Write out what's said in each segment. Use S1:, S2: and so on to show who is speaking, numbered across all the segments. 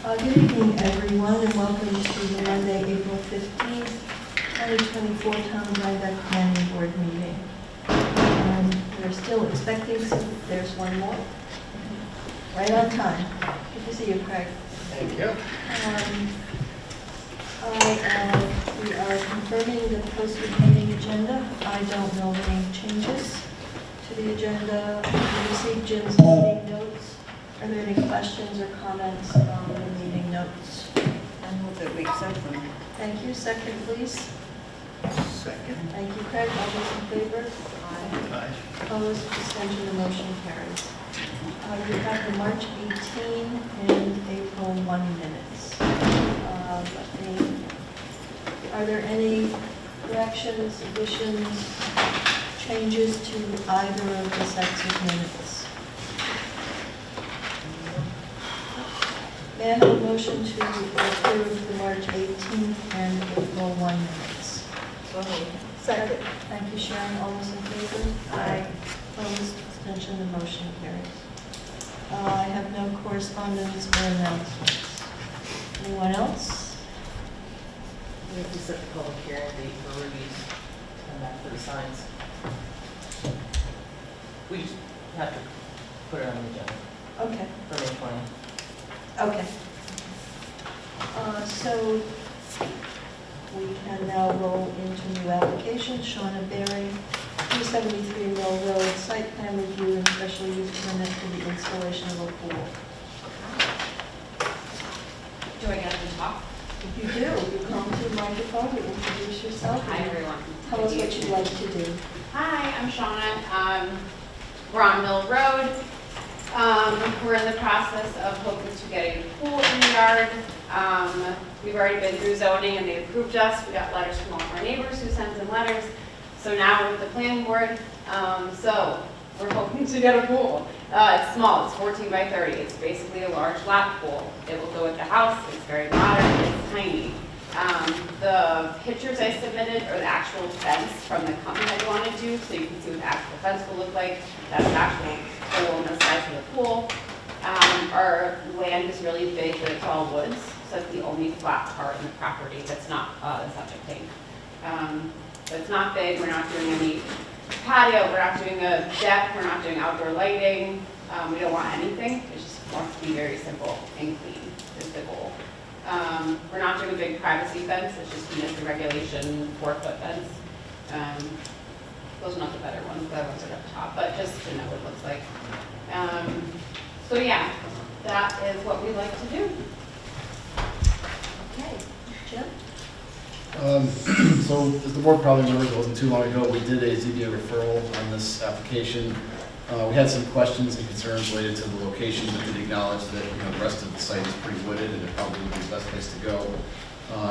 S1: Good evening, everyone, and welcome to the Monday, April 15th, 2024 Town of Rhinebeck Planning Board meeting. We're still expecting, there's one more. Right on time. Good to see you, Craig.
S2: Thank you.
S1: We are confirming the posted meeting agenda. I don't know any changes to the agenda. We received Jim's meeting notes. Are there any questions or comments on the meeting notes?
S3: I move that we accept them.
S1: Thank you. Second, please.
S2: Second.
S1: Thank you, Craig. All those in favor?
S2: Aye.
S1: Opposed? Abstention? The motion carries. We have the March 18 and April 1 minutes. Are there any corrections, additions, changes to either of the sets of minutes? May I have a motion to approve the March 18th and April 1 minutes?
S3: So moved.
S1: Second. Thank you, Sharon. All those in favor?
S2: Aye.
S1: Opposed? Abstention? The motion carries. I have no correspondence or announcements. Anyone else?
S4: We have to set the public hearing date for Ruby's and back for the signs. We just have to put it on the agenda
S1: Okay.
S4: for May 20th.
S1: Okay. So we can now roll into new applications. Shauna Berry, 273 Mill Road, site plan review and special use permit for the installation of a pool.
S5: Do I get to talk?
S1: If you do, you come to the microphone, you introduce yourself.
S5: Hi, everyone.
S1: Tell us what you'd like to do.
S5: Hi, I'm Shauna. We're on Mill Road. We're in the process of hoping to get a pool in the yard. We've already been through zoning and they approved us. We got letters from all of our neighbors who sent in letters. So now we're with the planning board. So we're hoping to get a pool. It's small, it's 14 by 30. It's basically a large lap pool. It will go with the house. It's very modern, it's tiny. The pictures I submitted are the actual fence from the company I wanted to, so you can see what the actual fence will look like. That's the actual pool on the size of the pool. Our land is really big, but it's all woods, so it's the only flat part in the property that's not the septic tank. So it's not big. We're not doing any patio. We're not doing a deck. We're not doing outdoor lighting. We don't want anything. It just wants to be very simple and clean is the goal. We're not doing a big privacy fence. It's just municipal regulation 4-foot fence. Those are not the better ones. The other ones are at the top, but just to know what it looks like. So yeah, that is what we like to do.
S1: Okay, Jim?
S6: So as the board probably remembers, it wasn't too long ago, we did a ZBA referral on this application. We had some questions and concerns related to the location, but did acknowledge that the rest of the site is pretty wooded and it probably would be the best place to go.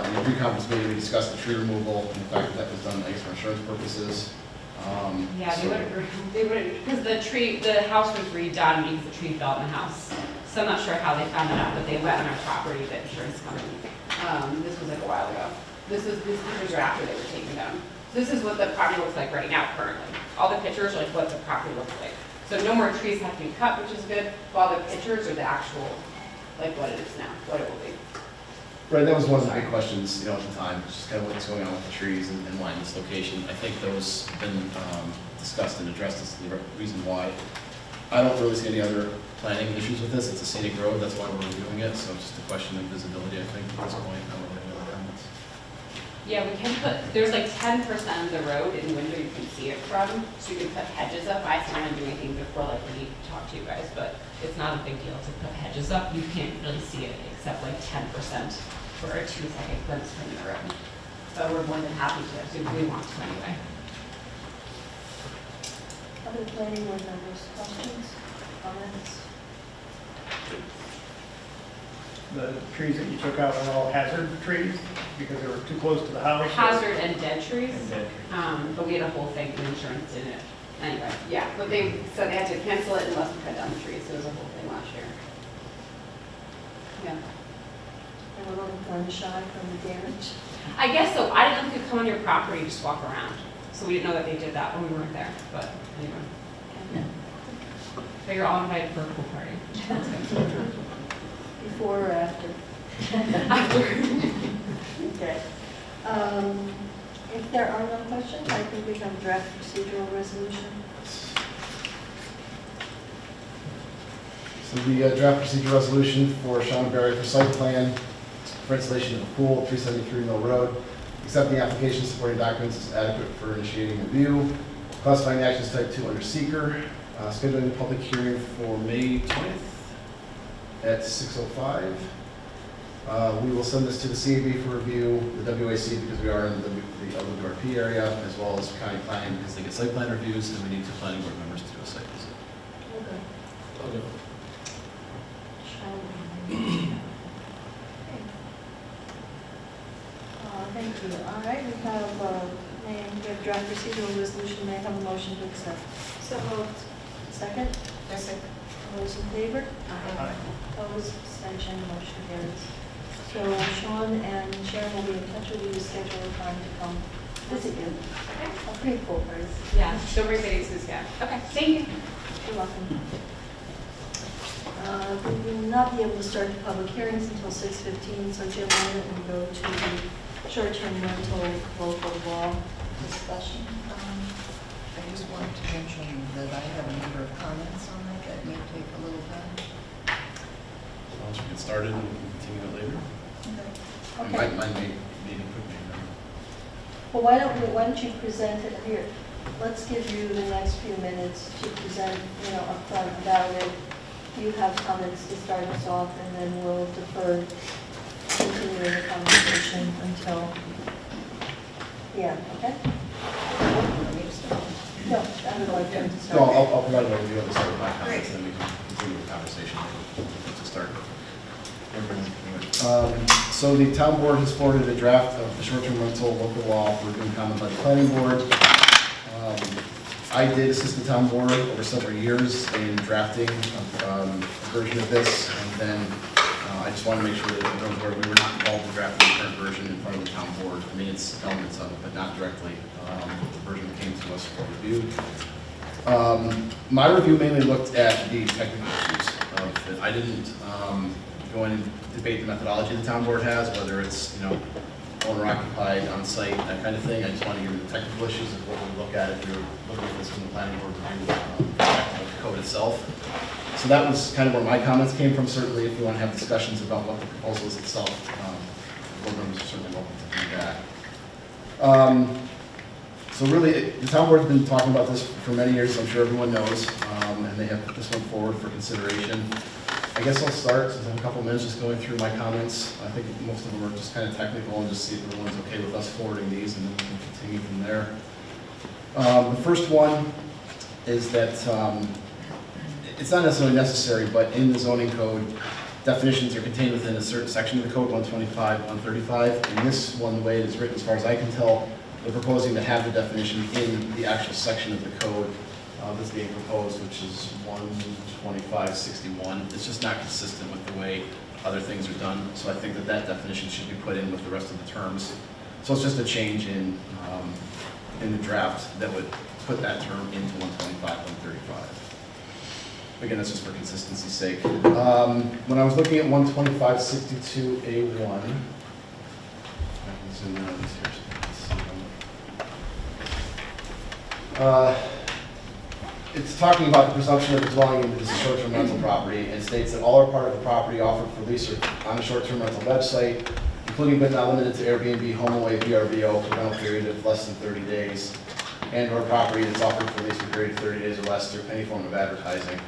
S6: In the pre-conference meeting, we discussed the tree removal and the fact that that was done, I guess, for insurance purposes.
S5: Yeah, they wouldn't, because the house was redone because the tree fell in the house. So I'm not sure how they found it out, but they went on our property, the insurance company. This was like a while ago. These pictures are after they were taken down. This is what the property looks like right now currently. All the pictures are like what the property looks like. So no more trees have to be cut, which is good. But all the pictures are the actual, like what it is now, what it will be.
S6: Right, that was one of the big questions, at the time, just kind of what's going on with the trees and why in this location. I think those have been discussed and addressed as the reason why. I don't really see any other planning issues with this. It's a scenic road, that's why we're reviewing it, so it's just a question of visibility, I think, at this point. I don't really have any other comments.
S5: Yeah, we can put, there's like 10% of the road in the window you can see it from, so you can put hedges up. I still want to do anything before like we need to talk to you guys, but it's not a big deal to put hedges up. You can't really see it except like 10% for a 2-second glimpse from the road. But we're more than happy to, so we want to anyway.
S1: Other planning board members, questions, comments?
S2: The trees that you took out are all hazard trees because they were too close to the house?
S5: Hazard and dead trees,
S2: And dead trees.
S5: but we had a whole thing, the insurance did it. Anyway, yeah, but they said they had to cancel it unless we cut down the trees, so it was a whole thing last year. Yeah.
S1: And we're looking gun shy from the damage.
S5: I guess so. I didn't know if you could come on your property and just walk around. So we didn't know that they did that when we weren't there, but anyway. But you're all invited for a pool party.
S1: Before or after?
S5: After.
S1: Okay. If there are no questions, I think we can draft procedural resolution.
S6: So the draft procedure resolution for Sean Berry for site plan for installation of a pool, 373 Mill Road. Accepting the application, supporting documents is adequate for initiating review. Classifying the actions type 2 under seeker. Scheduling the public hearing for May 20th at 6:05. We will send this to the CAB for review, the WAC because we are in the LWRP area, as well as county planning because they get site plan reviews, and we need 2 planning board members to do a site visit.
S1: Okay. Thank you. All right, we have draft procedural resolution. May I have a motion to accept?
S3: So moved.
S1: Second?
S3: Second.
S1: All those in favor?
S3: Aye.
S1: Opposed, abstention, motion carries. So Sean and Sharon will be in touch with you to schedule a time to come visit you.
S5: Okay.
S1: A pretty cool place.
S5: Yeah, don't bring babies, yeah. Okay, thank you.
S1: You're welcome. We will not be able to start the public hearings until 6:15, so Jim, why don't we go to the short-term rental local law discussion?
S3: I just wanted to mention that I have a number of comments on that may take a little time.
S6: As long as we get started and we can continue it later.
S1: Okay.
S6: Mine may be quick.
S1: Well, why don't you present it here? Let's give you the next few minutes to present, upfront about it. You have comments to start us off, and then we'll defer continuing the conversation until the end, okay? No, I would like them to
S6: So
S1: start.
S6: I'll provide an overview of the start of my comments, and then we can continue the conversation to start. So the town board has forwarded a draft of the short-term rental local law for review and comment by the planning board. I did assist the town board over several years in drafting a version of this, and then I just want to make sure that everyone's aware we were not involved in drafting the current version in front of the town board. I mean, it's elements of it, but not directly. The version that came to us for review. My review mainly looked at the technical issues of it. I didn't go in and debate the methodology the town board has, whether it's, owner occupied, on site, that kind of thing. I just want to give you the technical issues of what we look at if you're looking at this from the planning board review of the code itself. So that was kind of where my comments came from. Certainly, if you want to have discussions about what the proposal is itself, board members are certainly welcome to do that. So really, the town board's been talking about this for many years, I'm sure everyone knows, and they have put this one forward for consideration. I guess I'll start, since I have a couple minutes, just going through my comments. I think most of them are just kind of technical, and just see if everyone's okay with us forwarding these, and then we can continue from there. The first one is that it's not necessarily necessary, but in the zoning code, definitions are contained within a certain section of the code, 125, 135. And this one, the way it is written, as far as I can tell, they're proposing to have the definition in the actual section of the code that's being proposed, which is 12561. It's just not consistent with the way other things are done. So I think that that definition should be put in with the rest of the terms. So it's just a change in the draft that would put that term into 125, 135. Again, that's just for consistency's sake. When I was looking at 12562A1, I can zoom in on this here so you can see them. It's talking about the presumption of the dwelling unit as a short-term rental property, and states that all or part of the property offered for lease or on a short-term rental website, including but not limited to Airbnb, HomeAway, VRBO, for a rental period of less than 30 days, and/or property that's offered for lease for a period of 30 days or less through any form of advertising.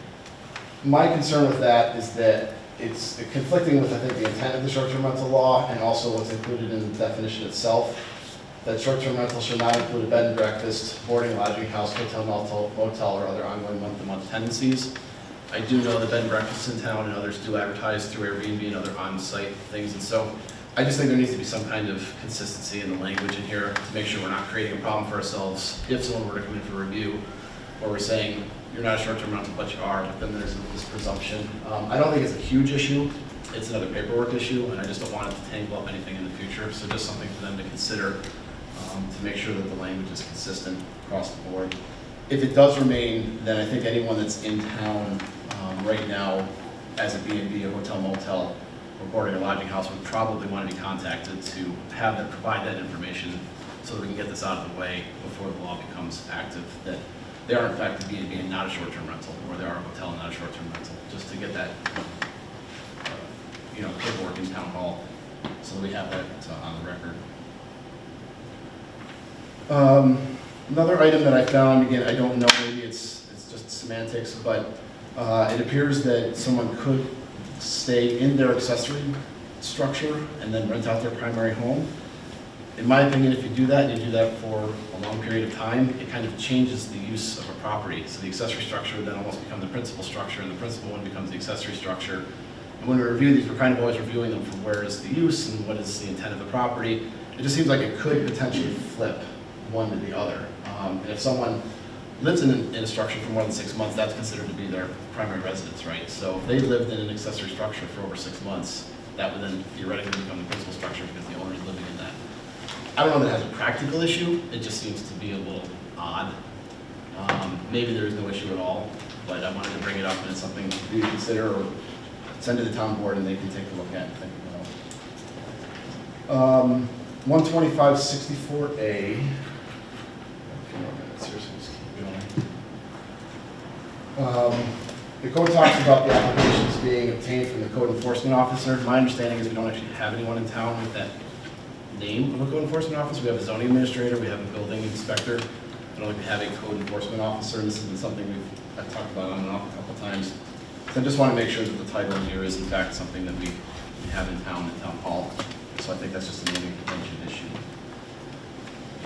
S6: My concern with that is that it's conflicting with, I think, the intent of the short-term rental law and also what's included in the definition itself, that short-term rental shall not include a bed and breakfast, boarding, lodging house, hotel, motel, or other ongoing month-to-month tenancies. I do know that bed and breakfasts in town and others do advertise through Airbnb and other on-site things, and so I just think there needs to be some kind of consistency in the language in here to make sure we're not creating a problem for ourselves if someone were to come in for review, or we're saying, you're not a short-term rental, but you are, but then there's this presumption. I don't think it's a huge issue. It's another paperwork issue, and I just don't want it to tangle up anything in the future, so just something for them to consider to make sure that the language is consistent across the board. If it does remain, then I think anyone that's in town right now as a B&B, a hotel motel, or boarding a lodging house would probably want to be contacted to have them provide that information so that we can get this out of the way before the law becomes active, that they are in fact a B&B and not a short-term rental, or they are a hotel and not a short-term rental, just to get that, paperwork in town hall, so we have that on the record. Another item that I found, again, I don't know, maybe it's just semantics, but it appears that someone could stay in their accessory structure and then rent out their primary home. In my opinion, if you do that, and you do that for a long period of time, it kind of changes the use of a property. So the accessory structure would then almost become the principal structure, and the principal one becomes the accessory structure. And when we review these, we're kind of always reviewing them from where is the use and what is the intent of the property. It just seems like it could potentially flip one to the other. And if someone lives in a structure for more than 6 months, that's considered to be their primary residence, right? So if they lived in an accessory structure for over 6 months, that would then theoretically become the principal structure because the owner is living in that. I don't know that it has a practical issue, it just seems to be a little odd. Maybe there is no issue at all, but I wanted to bring it up, and it's something for you to consider or send to the town board and they can take a look at and think about. 12564A. The code talks about the applications being obtained from the code enforcement officer. My understanding is we don't actually have anyone in town with that name of a code enforcement officer. We have a zoning administrator, we have a building inspector. I don't think we have a code enforcement officer, and this has been something I've talked about on and off a couple of times. So I just want to make sure that the title here is in fact something that we have in town hall. So I think that's just a naming convention issue.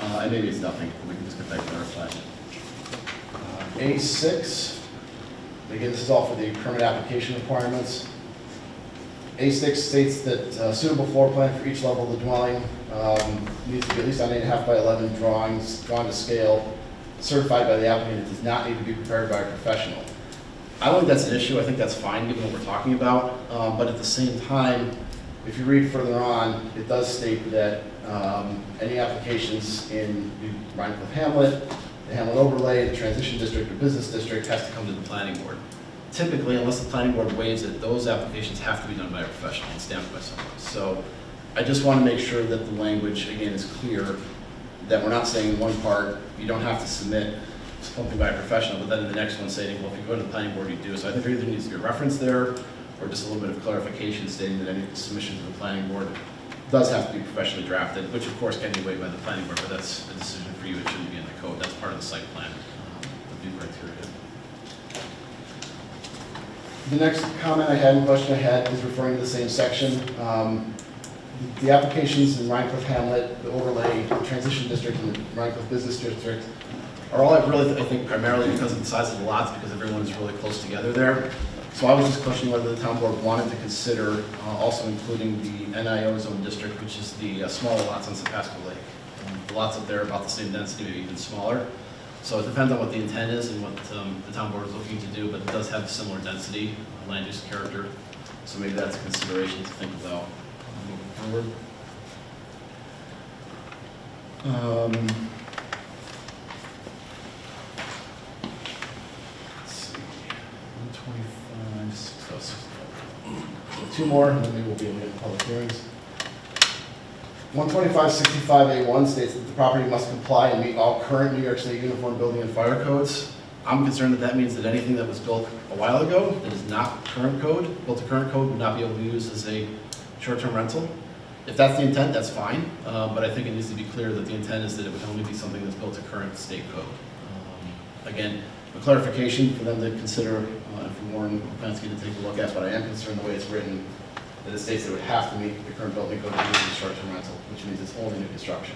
S6: And maybe it's nothing, but we can just get that clarified. A6, again, this is all for the permit application requirements. A6 states that suitable floor plan for each level of the dwelling needs to be at least on 8.5 by 11 drawings, drawn to scale, certified by the applicant. It does not need to be prepared by a professional. I don't think that's an issue. I think that's fine given what we're talking about. But at the same time, if you read further on, it does state that any applications in the Rhinebeck Hamlet, the Hamlet overlay, the transition district or business district has to come to the planning board. Typically, unless the planning board waives it, those applications have to be done by a professional and stamped by someone. So I just want to make sure that the language, again, is clear, that we're not saying in one part, you don't have to submit something by a professional, but then in the next one saying, well, if you go to the planning board, you do. So I think there either needs to be a reference there, or just a little bit of clarification stating that any submission to the planning board does have to be professionally drafted, which of course can be waived by the planning board, but that's a decision for you. It shouldn't be in the code. That's part of the site plan review criteria. The next comment I had and question I had is referring to the same section. The applications in Rhinebeck Hamlet, the overlay, the transition district, and the Rhinebeck business district are all really, I think, primarily because of the size of the lots, because everyone is really close together there. So I was just questioning whether the town board wanted to consider also including the NIO zone district, which is the smaller lots on Sapasco Lake. The lots up there are about the same density, maybe even smaller. So it depends on what the intent is and what the town board is looking to do, but it does have similar density, land use character. So maybe that's a consideration to think about moving forward. Let's see, 125, 606. Two more, and then maybe we'll be able to get public hearings. 12565A1 states that the property must comply and meet all current New York State Uniform Building and Fire Codes. I'm concerned that that means that anything that was built a while ago that is not current code, built to current code, would not be able to be used as a short-term rental. If that's the intent, that's fine, but I think it needs to be clear that the intent is that it would only be something that's built to current state code. Again, a clarification for them to consider and for Warren Lipinski to take a look at, but I am concerned the way it's written, that it states that it would have to meet the current building code to use as short-term rental, which means it's only new construction.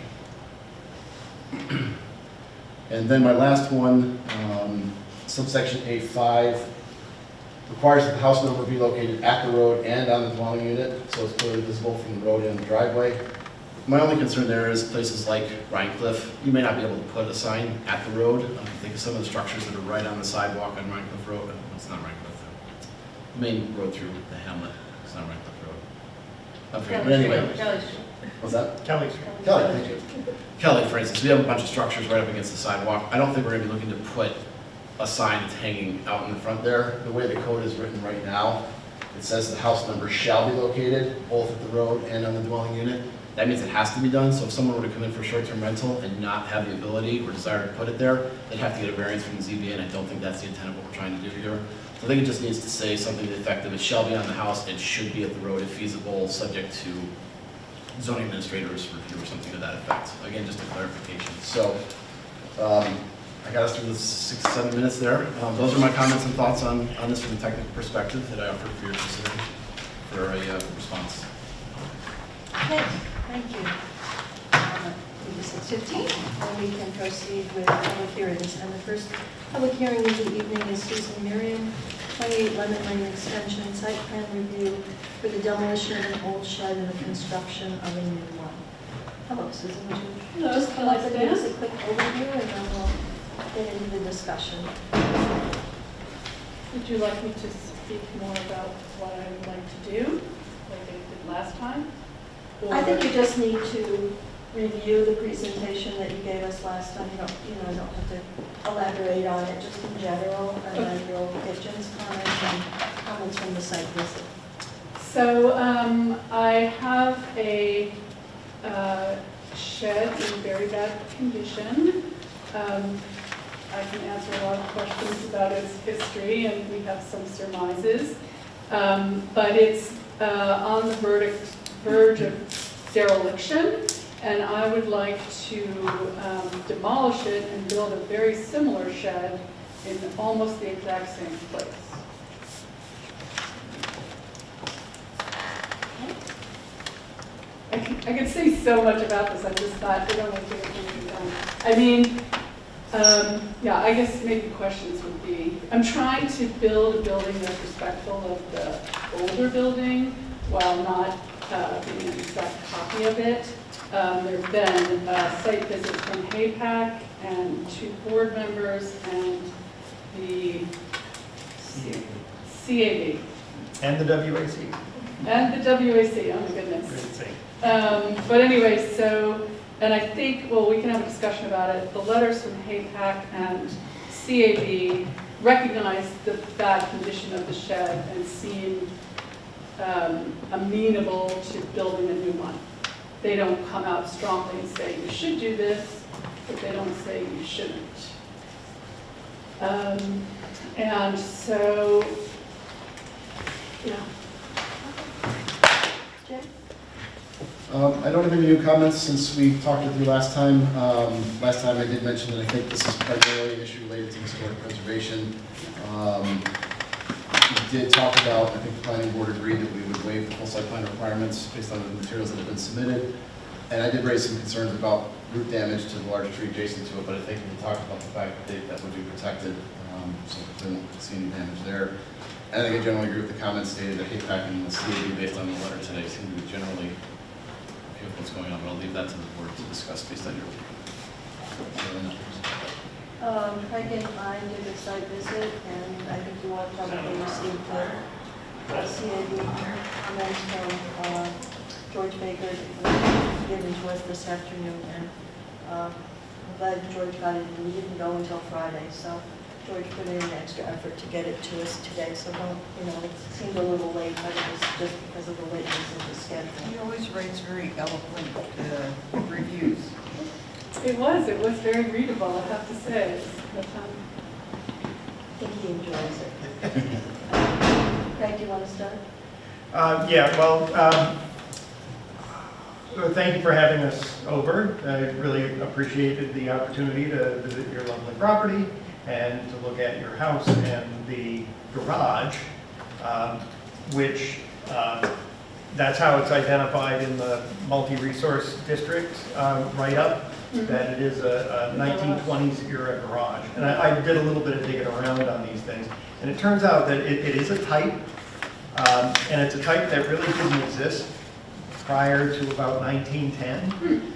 S6: And then my last one, subsection A5, requires that the house number be located at the road and on the dwelling unit, so it's clearly visible from the road and the driveway. My only concern there is places like Rhinecliff, you may not be able to put a sign at the road. Think of some of the structures that are right on the sidewalk on Rhinecliff Road. It's not Rhinecliff, the main road through the hamlet. It's not Rhinecliff Road. Okay, but anyway.
S1: Kelly Street.
S6: What's that?
S2: Kelly Street.
S6: Kelly, thank you. Kelly, for instance, we have a bunch of structures right up against the sidewalk. I don't think we're going to be looking to put a sign that's hanging out in the front there. The way the code is written right now, it says the house number shall be located both at the road and on the dwelling unit. That means it has to be done, so if someone were to come in for short-term rental and not have the ability or desire to put it there, they'd have to get a variance from the ZBA, and I don't think that's the intent of what we're trying to do here. So I think it just needs to say something to the effect of it shall be on the house, it should be at the road if feasible, subject to zoning administrator's review or something to that effect. Again, just a clarification. So, I got us through the 6-7 minutes there. Those are my comments and thoughts on this from a technical perspective that I offer for your consideration for a response.
S1: Okay, thank you. It is 6:15, and we can proceed with public hearings. And the first public hearing of the evening is Susan Miriam, 28 Lemon Lane Extension, site plan review for the demolition of an old shed and the construction of a new one. Hello, Susan, would you
S7: Hello,
S1: just come up and
S7: can I
S1: give us a
S7: stand?
S1: quick overview, and then we'll get into the discussion.
S7: Would you like me to speak more about what I would like to do, like I did last time?
S1: I think
S7: Or-
S1: you just need to review the presentation that you gave us last time. You don't have to elaborate on it, just in general, and then you'll get Jen's comments and comments from the site visit.
S7: So I have a shed in very bad condition. I can answer a lot of questions about its history, and we have some surmises. But it's on the verge of dereliction, and I would like to demolish it and build a very similar shed in almost the exact same place. I could say so much about this, I'm just not, I don't want to get everything done. I mean, yeah, I guess maybe questions would be, I'm trying to build a building that's respectful of the older building while not being an exact copy of it. There have been site visits from HAPAC and 2 board members and the CAB.
S2: And the WAC.
S7: And the WAC, oh my goodness.
S2: Great thing.
S7: But anyway, so, and I think, well, we can have a discussion about it. The letters from HAPAC and CAB recognize the bad condition of the shed and seem amenable to building a new one. They don't come out strongly and say, you should do this, but they don't say you shouldn't. And so, yeah.
S1: Jen?
S6: I don't have any new comments since we talked with you last time. Last time I did mention that I think this is primarily an issue related to historic preservation. We did talk about, I think the planning board agreed that we would waive the full site plan requirements based on the materials that have been submitted. And I did raise some concerns about root damage to the large tree adjacent to it, but I think we talked about the fact that would be protected, so I didn't see any damage there. And I think I generally agree with the comments stated that HAPAC and the CAB based on the letter today seem to be generally okay with what's going on, but I'll leave that to the board to discuss based on your
S1: Craig and I did a site visit, and I think you all probably received the CAB comments from George Baker given to us this afternoon, and I'm glad George got it, and we didn't go until Friday, so George put in an extra effort to get it to us today, so don't, it seemed a little late, but it was just because of the lateness of the schedule.
S3: He always writes very eloquent reviews.
S7: It was very readable, I have to say. But,
S1: I think he enjoys it. Craig, do you want to start?
S2: Yeah, well, thank you for having us over. I really appreciated the opportunity to visit your lovely property and to look at your house and the garage, which that's how it's identified in the multi-resource district write-up, that it is a 1920s era garage. And I did a little bit of digging around on these things, and it turns out that it is a type, and it's a type that really didn't exist prior to about 1910,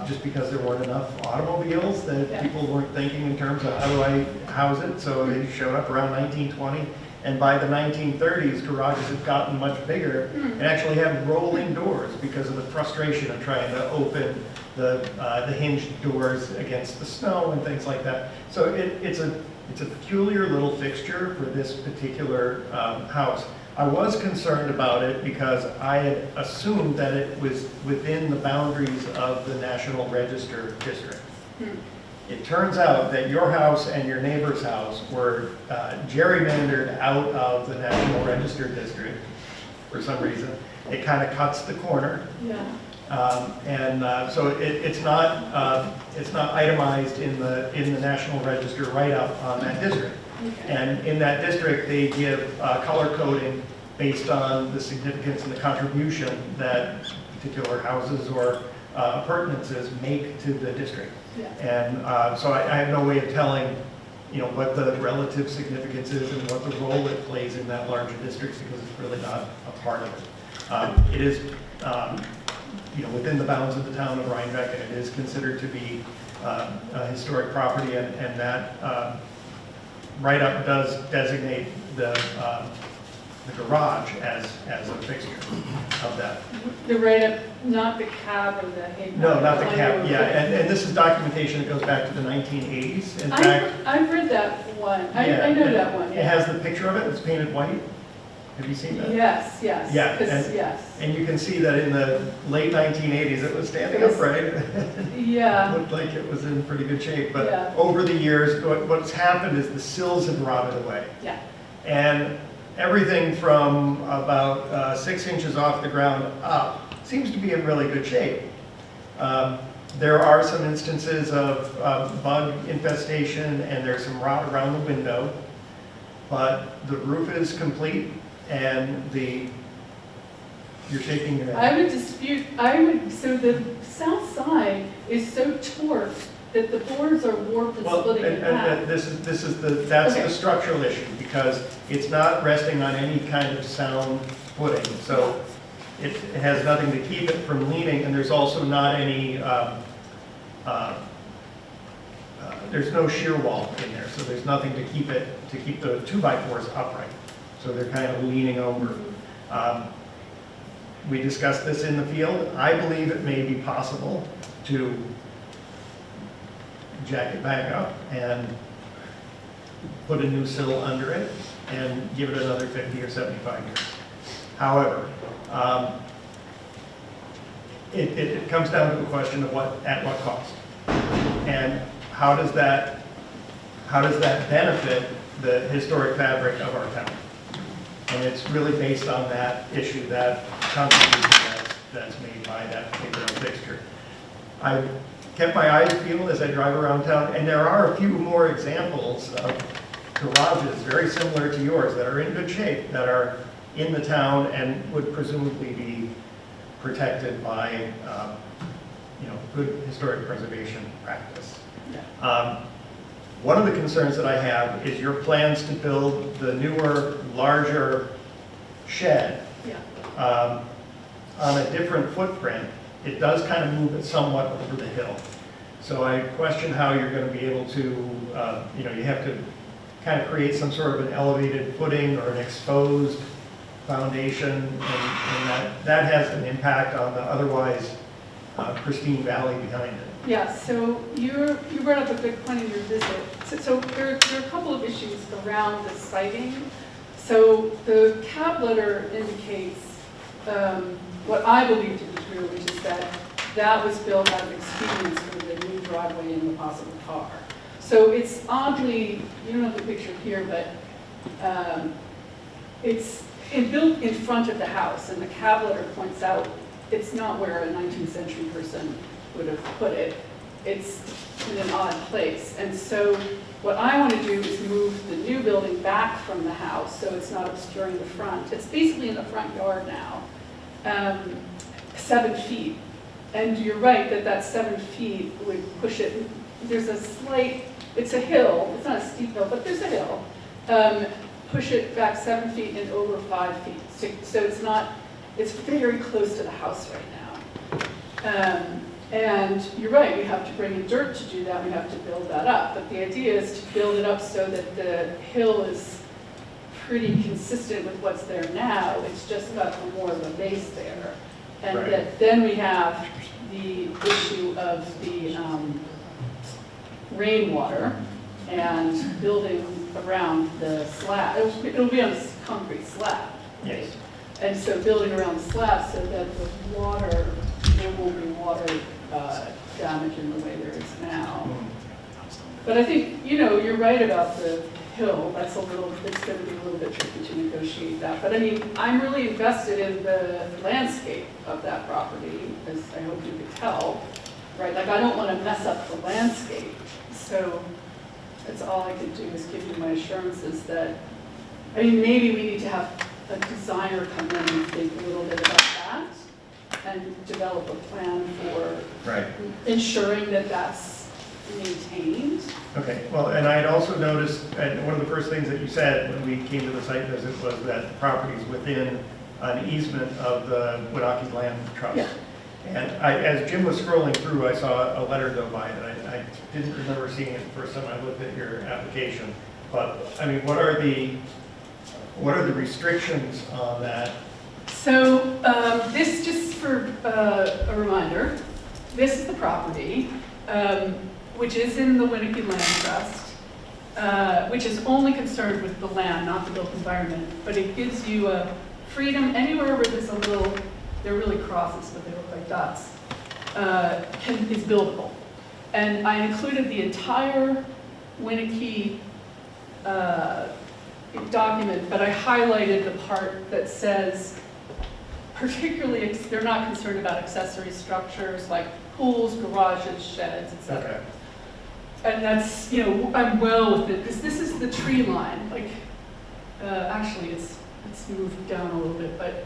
S2: just because there weren't enough automobiles that people weren't thinking in terms of how do I house it, so they showed up around 1920. And by the 1930s, garages had gotten much bigger and actually had rolling doors because of the frustration of trying to open the hinged doors against the snow and things like that. So it's a peculiar little fixture for this particular house. I was concerned about it because I had assumed that it was within the boundaries of the National Register district. It turns out that your house and your neighbor's house were gerrymandered out of the National Register district for some reason. It kind of cuts the corner.
S7: Yeah.
S2: So it's not itemized in the National Register write-up on that district.
S7: Okay.
S2: And in that district, they give color coding based on the significance and the contribution that particular houses or appurtenances make to the district.
S7: Yeah.
S2: And so I have no way of telling, what the relative significance is and what the role it plays in that larger district, because it's really not a part of it. It is, within the bounds of the town of Rhinebeck, and it is considered to be a historic property, and that write-up does designate the garage as a fixture of that.
S7: The write-up, not the cab or the hay.
S2: No, not the cab, yeah, and this is documentation that goes back to the 1980s. In fact,
S7: I've read that one.
S2: yeah,
S7: I know that one.
S2: It has the picture of it, it's painted white. Have you seen that?
S7: Yes.
S2: Yeah,
S7: 'Cause-
S2: and-
S7: yes.
S2: And you can see that in the late 1980s, it was standing
S7: It was-
S2: upright.
S7: Yeah.
S2: Looked like it was in pretty good shape, but
S7: Yeah.
S2: over the years, what's happened is the sills have rotted away.
S7: Yeah.
S2: And everything from about 6 inches off the ground up seems to be in really good shape. There are some instances of bug infestation, and there's some rot around the window, but the roof is complete, and you're shaking your
S7: I
S2: head.
S7: would dispute, so the south side is so torqued that the boards are warped and
S2: Well,
S7: splitting in half.
S2: that's
S7: Okay.
S2: the structural issue, because it's not resting on any kind of sound footing. So it has nothing to keep it from leaning, and there's also not any, there's no shear wall in there, so there's nothing to keep the 2x4s upright. So they're kind of leaning over. We discussed this in the field. I believe it may be possible to jack it back up and put a new sill under it and give it another 50 or 75 years. However, it comes down to a question of at what cost, and how does that benefit the historic fabric of our town? And it's really based on that issue, that contribution that's made by that particular fixture. I've kept my eyes peeled as I drive around town, and there are a few more examples of garages very similar to yours that are in good shape, that are in the town and would presumably be protected by, good historic preservation practice. One of the concerns that I have is your plans to build the newer, larger shed
S7: Yeah.
S2: on a different footprint. It does kind of move it somewhat over the hill. So I question how you're going to be able to, you have to kind of create some sort of an elevated footing or an exposed foundation, and that has an impact on the otherwise pristine valley behind it.
S7: Yeah, so you brought up a good point in your visit. So there are a couple of issues around the siting. So the cab letter indicates what I believe to be true, which is that was built out of expedience for the new driveway and the possible car. So it's oddly, you don't have the picture here, but it's built in front of the house, and the cab letter points out it's not where a 19th century person would have put it. It's in an odd place. And so what I want to do is move the new building back from the house so it's not obscuring the front. It's basically in the front yard now, 7 feet. And you're right that 7 feet would push it. There's a slight, it's a hill, it's not a steep hill, but there's a hill. Push it back 7 feet and over 5 feet. So it's very close to the house right now. And you're right, we have to bring in dirt to do that, we have to build that up. But the idea is to build it up so that the hill is pretty consistent with what's there now. It's just got more of a base there. And
S2: Right.
S7: that then we have the issue of the rainwater and building around the slab. It'll be on a concrete slab.
S2: Yes.
S7: And so building around the slab so that the water, there won't be water damage in the way there is now. But I think, you're right about the hill. It's going to be a little bit tricky to negotiate that. But I mean, I'm really invested in the landscape of that property, as I hope you could tell, right? Like, I don't want to mess up the landscape. So that's all I can do is give you my assurances that, I mean, maybe we need to have a designer come in and think a little bit about that and develop a plan for
S2: Right.
S7: ensuring that that's maintained.
S2: Okay, well, and I had also noticed, and one of the first things that you said when we came to the site visit was that the property is within an easement of the Winaki Land Trust.
S7: Yeah.
S2: And as Jim was scrolling through, I saw a letter go by that I didn't remember seeing it the first time I looked at your application. But, I mean, what are the restrictions on that?
S7: So this, just for a reminder, this is the property, which is in the Winnicke Land Trust, which is only concerned with the land, not the built environment, but it gives you a freedom anywhere where there's a little, they're really crosses, but they look like dots, is buildable. And I included the entire Winnicke document, but I highlighted the part that says, particularly, they're not concerned about accessory structures like pools, garages, sheds, etc.
S2: Okay.
S7: And that's, I'm well with it, because this is the tree line, like, actually, it's moved down a little bit, but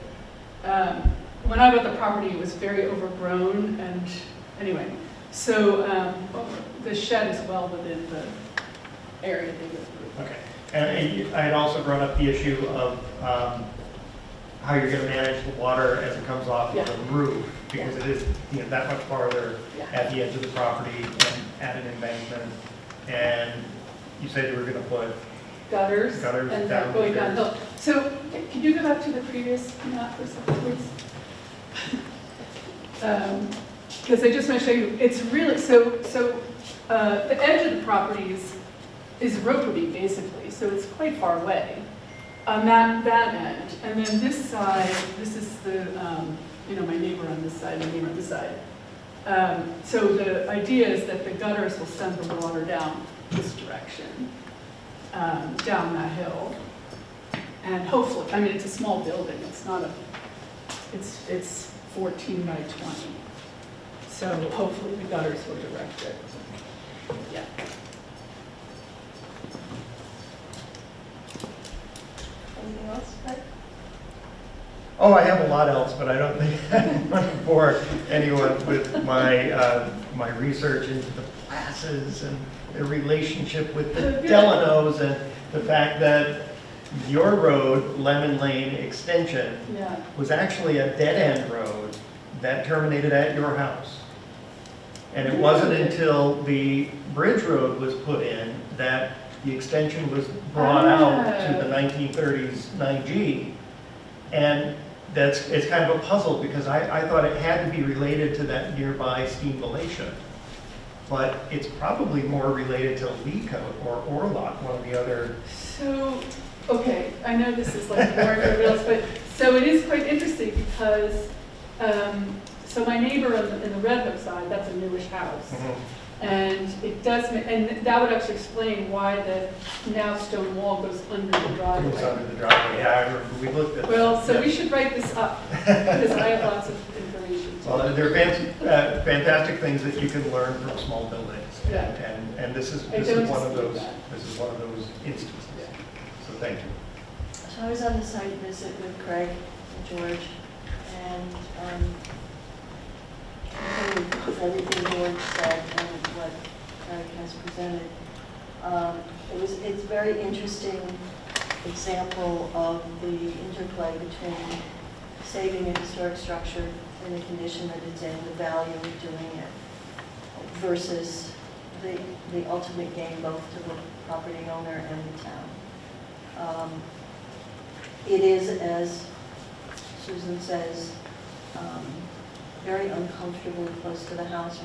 S7: when I bought the property, it was very overgrown, and anyway, so the shed is well within the area they would approve.
S2: Okay. And I had also brought up the issue of how you're going to manage the water as it comes off
S7: Yeah.
S2: of the roof, because it is that much farther
S7: Yeah.
S2: at the edge of the property and at an embankment. And you said you were going to put
S7: Gutters,
S2: Gutters
S7: and
S2: down
S7: going
S2: here.
S7: downhill. So, can you go back to the previous map for a second, please? Because I just want to show you, it's really, the edge of the property is Rokeby, basically, so it's quite far away on that end. And then this side, this is the, my neighbor on this side, my neighbor on this side. So the idea is that the gutters will send the water down this direction, down that hill. And hopefully, I mean, it's a small building, it's not it's 14 by 20. So hopefully the gutters will direct it. Yeah.
S1: Anything else, Fred?
S2: Oh, I have a lot else, but I don't think I'm going to bore anyone with my research into the Plasses and their relationship with the Delanos and the fact that your road, Lemon Lane Extension,
S7: Yeah.
S2: was actually a dead-end road that terminated at your house. And it wasn't until the Bridge Road was put in that the extension was brought out to the 1930s 9G. And it's kind of a puzzle because I thought it had to be related to that nearby steam Valatia. But it's probably more related to Leacoat or Orlock, one of the other.
S7: So, okay, I know this is like more for everybody else, but so it is quite interesting because, so my neighbor in the Red Hook side, that's a newish house. And it does, and that would actually explain why the now stone wall goes under the
S2: It
S7: driveway.
S2: was under the driveway. Yeah, I remember we looked at that.
S7: Well, so
S2: Yeah.
S7: we should write this up because I have lots of information.
S2: Well, there are fantastic things that you can learn from small buildings.
S7: Yeah.
S2: And this is
S7: I don't
S2: one of
S7: dispute
S2: those,
S7: that.
S2: this is one of those instances.
S7: Yeah.
S2: So thank you.
S1: So I was on the site visit with Craig and George, and I agree with everything George said and what Craig has presented. It's a very interesting example of the interplay between saving a historic structure in the condition that it's in, the value of doing it, versus the ultimate gain both to the property owner and the town. It is, as Susan says, very uncomfortably close to the house.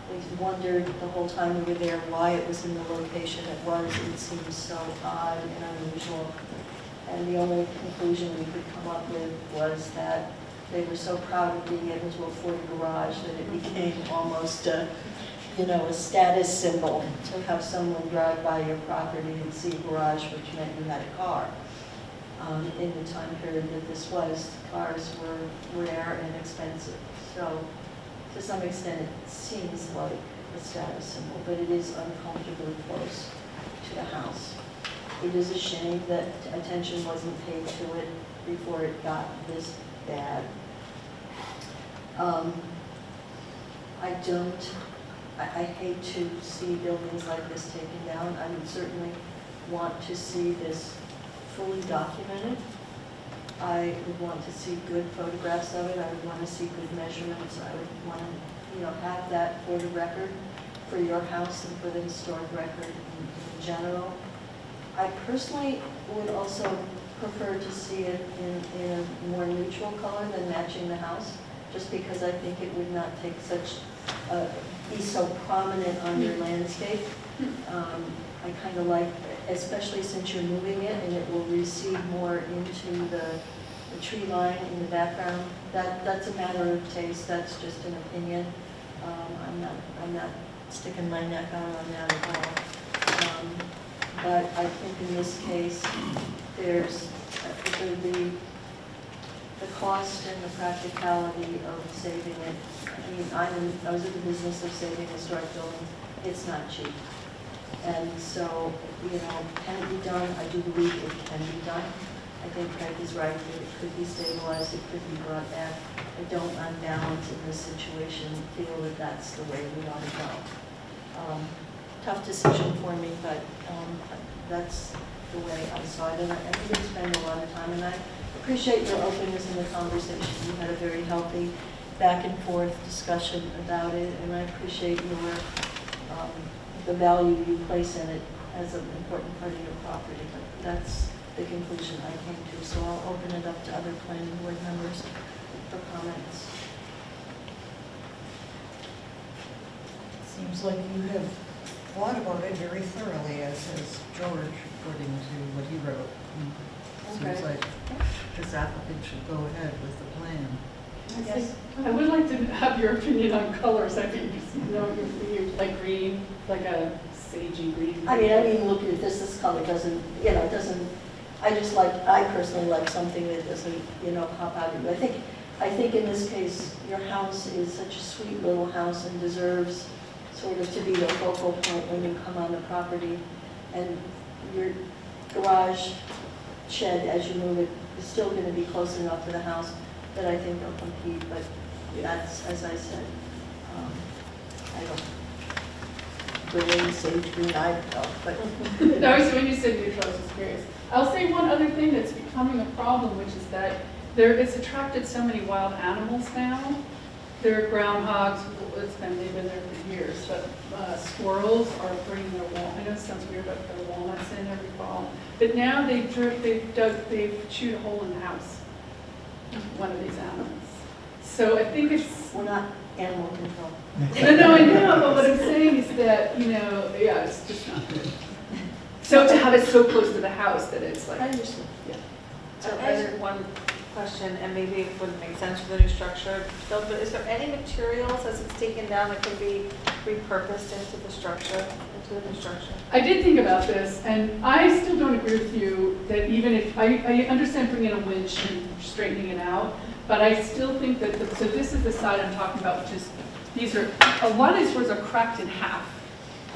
S1: We wondered the whole time we were there why it was in the location it was. It seemed so odd and unusual. And the only conclusion we could come up with was that they were so proud of being able to afford a garage that it became almost a, a status symbol to have someone drive by your property and see a garage, which meant you had a car. In the time period that this was, cars were rare and expensive. So to some extent, it seems like a status symbol, but it is uncomfortably close to the house. It is a shame that attention wasn't paid to it before it got this bad. I hate to see buildings like this taken down. I would certainly want to see this fully documented. I would want to see good photographs of it. I would want to see good measurements. I would want to, have that for the record, for your house and for the historic record in general. I personally would also prefer to see it in a more neutral color than matching the house, just because I think it would not take be so prominent on your landscape. I kind of like, especially since you're moving it and it will recede more into the tree line in the background. That's a matter of taste. That's just an opinion. I'm not sticking my neck out on that at all. But I think in this case, there's the cost and the practicality of saving it. I mean, I was in the business of saving historic buildings. It's not cheap. And so, can it be done? I do believe it can be done. I think Craig is right that it could be stabilized, it could be brought back. I don't, on balance in this situation, feel that that's the way we ought to go. Tough decision for me, but that's the way I saw it. And I didn't spend a lot of time, and I appreciate your openness in the conversation. You had a very healthy back and forth discussion about it, and I appreciate your the value you place in it as an important part of your property. But that's the conclusion I came to, so I'll open it up to other planning board members for comments.
S3: Seems like you have thought about it very thoroughly, as has George, according to what he wrote. Seems
S1: Okay.
S3: like this applicant should go ahead with the plan.
S1: Yes.
S7: I would like to have your opinion on colors. I mean, you like green, like a sagey green.
S1: I mean, looking at this color doesn't, it doesn't, I personally like something that doesn't, pop out at you. I think in this case, your house is such a sweet little house and deserves sort of to be the focal point when you come on the property. And your garage shed, as you move it, is still going to be close enough to the house that I think they'll compete, but that's, as I said, I don't really sage green, I don't know, but.
S7: No, so when you said neutral, I was just curious. I'll say one other thing that's becoming a problem, which is that it's attracted so many wild animals now. There are groundhogs, they've been there for years, but squirrels are bringing their walnuts. I know it sounds weird, but their walnuts in every fall. But now they've chewed a hole in the house, one of these animals. So I think it's...
S1: We're not animal control.
S7: No, I know, but what I'm saying is that, it's just not good. So to have it so close to the house that it's like...
S1: I understand.
S7: Yeah.
S8: So I have one question, and maybe it wouldn't make sense for the new structure, but is there any materials as it's taken down that could be repurposed into the structure, into the new structure?
S7: I did think about this, and I still don't agree with you that even if, I understand bringing a winch and straightening it out, but I still think that, so this is the side I'm talking about, which is, a lot of these doors are cracked in half.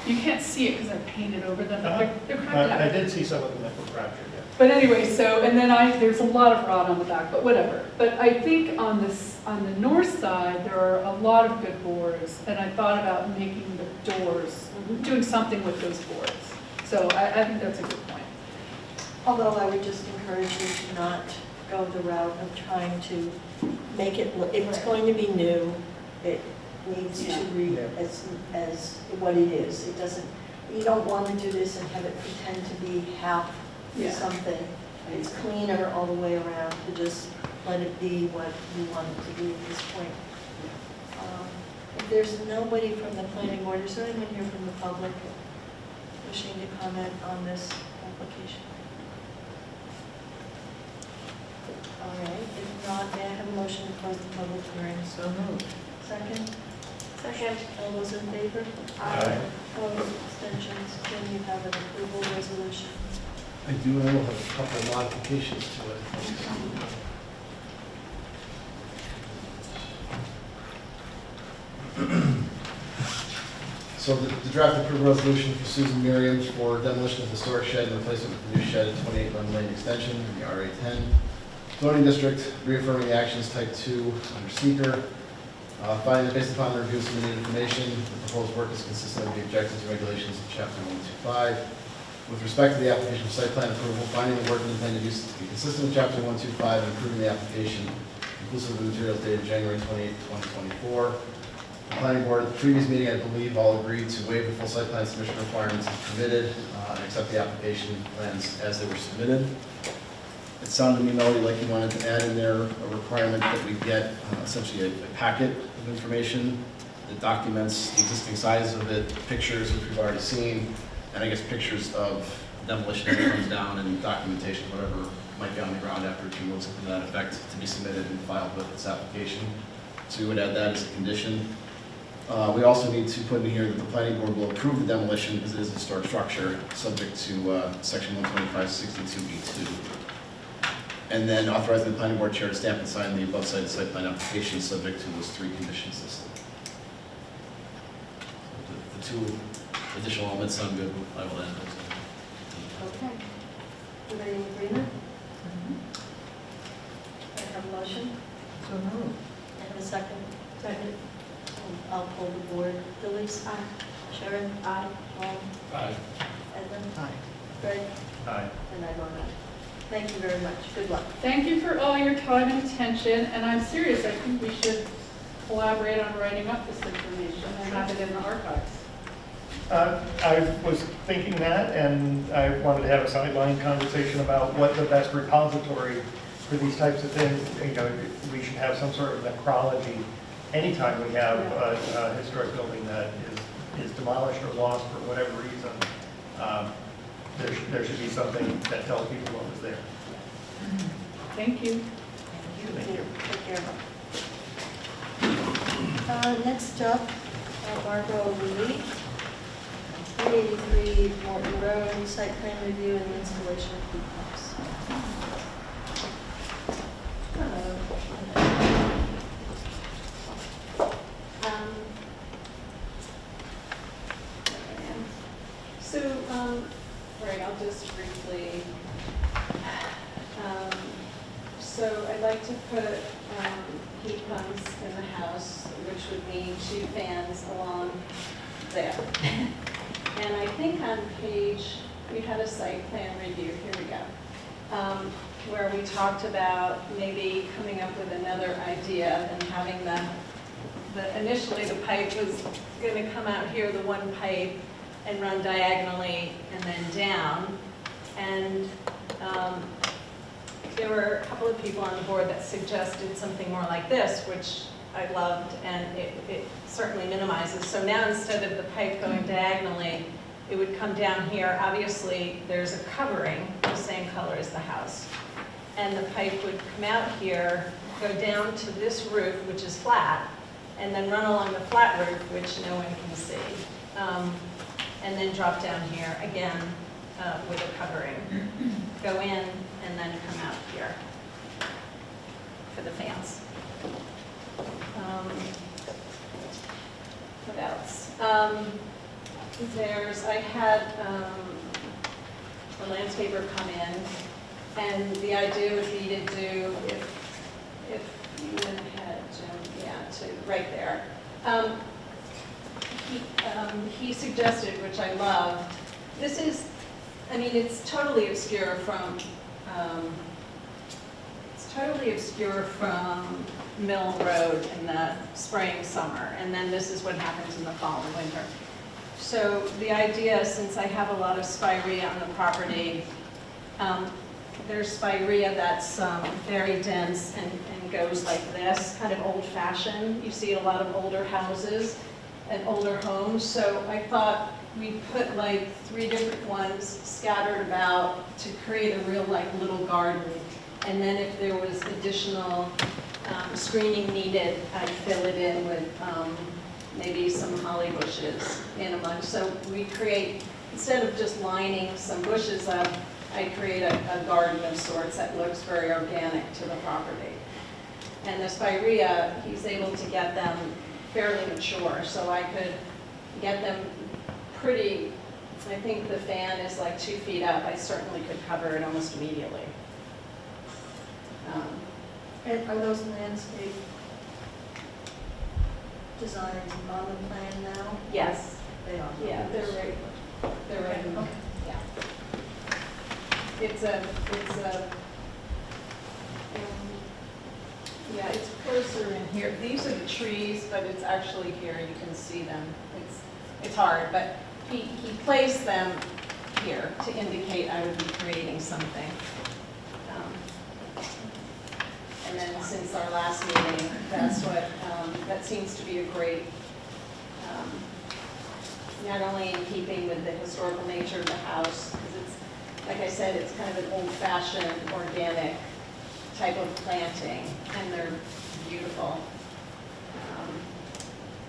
S7: You can't see it because I painted over them, but they're cracked in half.
S2: I did see some of them that were fractured, yeah.
S7: But anyway, and then there's a lot of rot on the back, but whatever. But I think on the north side, there are a lot of good boards, and I thought about making the doors, doing something with those boards. So I think that's a good point.
S1: Although I would just encourage you to not go the route of trying to make it look, if it's going to be new, it needs to read as what it is. It doesn't, you don't want to do this and have it pretend to be half something. It's cleaner all the way around to just let it be what you want it to be at this point. If there's nobody from the planning board, is there anyone here from the public wishing to comment on this application? All right, if not, may I have a motion to close the public hearing?
S3: So moved.
S1: Second?
S8: Second.
S1: All those in favor?
S2: Aye.
S1: Opposed, abstentions, can you have an approval resolution?
S9: I do, and I will have a couple of modifications to it. So the draft approved resolution for Susan Miriam for demolition of historic shed and replacement with a new shed at 28 Lund Lane Extension in the RA10 zoning district, reaffirming the actions type 2 under seeker. Finding that based upon the review of submitted information, the proposed work is consistent with the objectives and regulations of chapter 125. With respect to the application for site plan approval, finding the work and intended use to be consistent with chapter 125 and approving the application inclusive of the materials dated January 28, 2024. The planning board at the previous meeting, I believe, all agreed to waive the full site plan submission requirements as permitted and accept the application plans as they were submitted. It sounded to me, Melody, like you wanted to add in there a requirement that we get essentially a packet of information that documents the existing size of it, pictures, which we've already seen, and I guess pictures of demolition as it comes down and documentation, whatever might be on the ground after it's removed, something to that effect, to be submitted and filed with this application. So we would add that as a condition. We also need to put in here that the planning board will approve the demolition as it is a historic structure, subject to section 125-62B2. And then authorizing the planning board chair to stamp and sign the above cited site plan application, subject to those 3 conditions listed. The 2 additional elements sound good. I will add those.
S1: Okay. Everybody in agreement? I have a motion.
S3: So moved.
S1: I have a second. Second. I'll pull the board. Phyllis? Aye. Sharon? Aye. Paul?
S9: Aye.
S1: Edwin?
S3: Aye.
S1: Greg?
S2: Aye.
S1: And I vote aye. Thank you very much. Good luck.
S7: Thank you for all your time and attention, and I'm serious, I think we should collaborate on writing up this information and have it in the archives.
S2: I was thinking that, and I wanted to have a sideline conversation about what the best repository for these types of things. You know, we should have some sort of necrology anytime we have a historic building that is demolished or lost for whatever reason. There should be something that tells people what was there.
S7: Thank you.
S2: Thank you.
S1: Take care. Next up, Barbara Lee, 383 Morton Road, site plan review and installation of heat pumps.
S7: Right, I'll just briefly, so I'd like to put heat pumps in the house, which would mean 2 fans along there. And I think on page, we had a site plan review, here we go, where we talked about maybe coming up with another idea and having initially the pipe was going to come out here, the one pipe, and run diagonally and then down. And there were a couple of people on the board that suggested something more like this, which I loved, and it certainly minimizes. So now instead of the pipe going diagonally, it would come down here. Obviously, there's a covering, the same color as the house. And the pipe would come out here, go down to this roof, which is flat, and then run along the flat roof, which no one can see. And then drop down here again with a covering. Go in and then come out here for the fans. What else? I had a landscaper come in, and the idea would be to do, if you went ahead, Jim, to right there. He suggested, which I loved, this is, I mean, it's totally obscure from Mill Road in the spring, summer, and then this is what happens in the fall and winter. So the idea, since I have a lot of spirea on the property, there's spirea that's very dense and goes like this, kind of old-fashioned. You see a lot of older houses and older homes, so I thought we'd put like 3 different ones scattered about to create a real like little garden
S10: And then if there was additional screening needed, I'd fill it in with maybe some holly bushes in among. So we create, instead of just lining some bushes up, I create a garden of sorts that looks very organic to the property. And the spirea, he's able to get them fairly mature, so I could get them pretty, I think the fan is like 2 feet up. I certainly could cover it almost immediately.
S1: And are those landscape designs on the plan now?
S10: Yes,
S1: They are.
S10: yeah, they're right,
S1: Okay.
S10: yeah. It's yeah, it's closer in here. These are the trees, but it's actually here, you can see them. It's hard, but he placed them here to indicate I would be creating something. And then since our last meeting, that's what, that seems to be a great, not only in keeping with the historical nature of the house, because it's, like I said, it's kind of an old-fashioned, organic type of planting, and they're beautiful.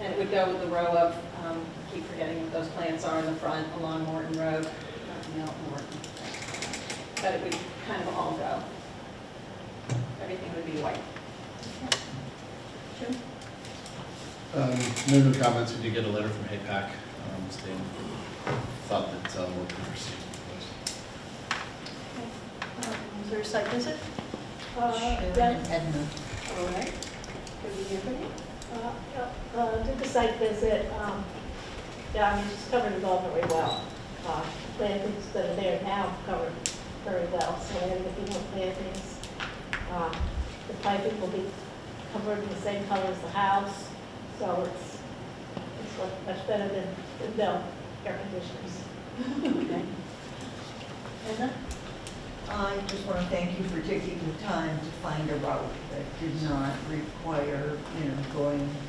S10: And it would go with the row of, I keep forgetting what those plants are in the front along Morton Road, not Morton. But it would kind of all go. Everything would be white.
S1: Jim?
S6: No new comments. We did get a letter from HAPAC stating thought that we're going to proceed.
S1: Is there a site visit?
S3: Sharon and Edna.
S1: All right. Good to hear from you.
S11: Did the site visit, yeah, I mean, it's covered it all very well. Plantings that are there now covered very well, so we're going to get more plantings. The piping will be covered in the same color as the house, so it's much better than no air conditioners.
S1: Okay. Edna?
S12: I just want to thank you for taking the time to find a route that did not require,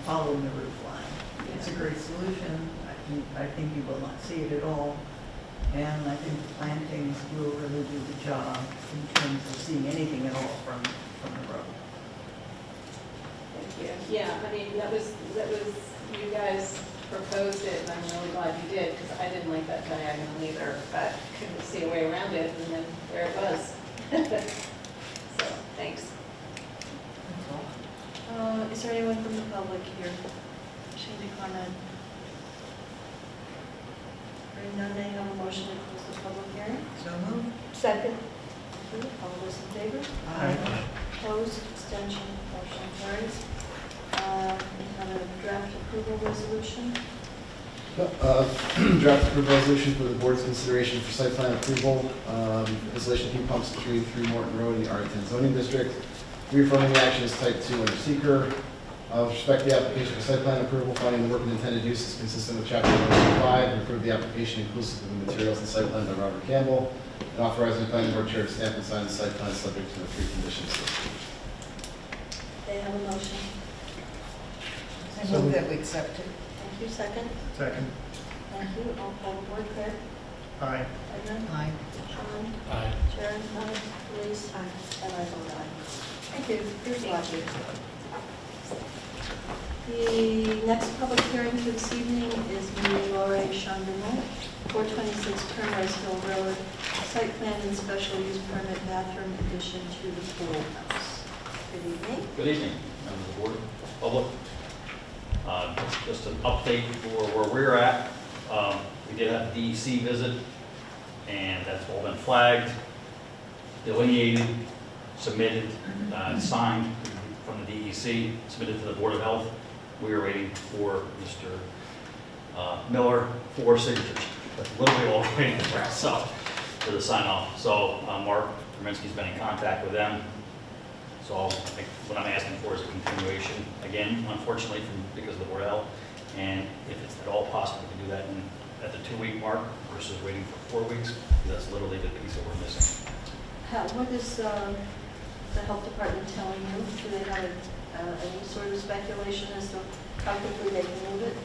S12: following the roof line. It's a great solution. I think you will not see it at all. And I think the plantings will really do the job in terms of seeing anything at all from the road.
S10: Thank you. Yeah, I mean, that was, you guys proposed it, and I'm really glad you did, because I didn't like that diagonal either, but couldn't see a way around it, and then there it was. So, thanks.
S1: Is there anyone from the public here wishing to comment? Hearing none, may I have a motion to close the public hearing?
S12: So moved.
S11: Second.
S1: Thank you. All those in favor?
S12: Aye.
S1: Opposed, abstention, motion carries. We have a draft approval resolution.
S9: Draft approved resolution for the board's consideration for site plan approval, installation of heat pumps at 3 Morton Road in the R10 zoning district, reaffirming the action as type 2 under seeker. With respect to the application for site plan approval, finding the work and intended use is consistent with chapter 105, and approve the application inclusive of the materials and site plan by Robert Campbell, and authorizing the planning board chair to stamp and sign the site plan subject to the 3 conditions listed.
S1: They have a motion.
S3: I move that we accept it.
S1: Thank you. Second?
S2: Second.
S1: Thank you. All call the board. Craig?
S2: Aye.
S1: Edna?
S3: Aye.
S1: Sean?
S6: Aye.
S1: Sharon? Aye. Louise? Aye. And I vote aye. Thank you. Thank you. The next public hearing for this evening is Marie-Laure Chandemont, 426 Primrose Hill Road, site plan and special use permit bathroom addition to the pool house. Good evening.
S13: Good evening, members of the board, public. Just an update for where we're at. We did have a DEC visit, and that's all been flagged, delineated, submitted, signed from the DEC, submitted to the Board of Health. We are waiting for Mr. Miller for signatures. That's literally all we're waiting for, so, for the sign off. So Mark Kaminsky's been in contact with them. So what I'm asking for is a continuation, again, unfortunately, because of the Board of Health. And if it's at all possible to do that at the 2-week mark versus waiting for 4 weeks, because that's literally the piece that we're missing.
S1: What is the health department telling you? Do they have any sort of speculation as to how quickly they can move it?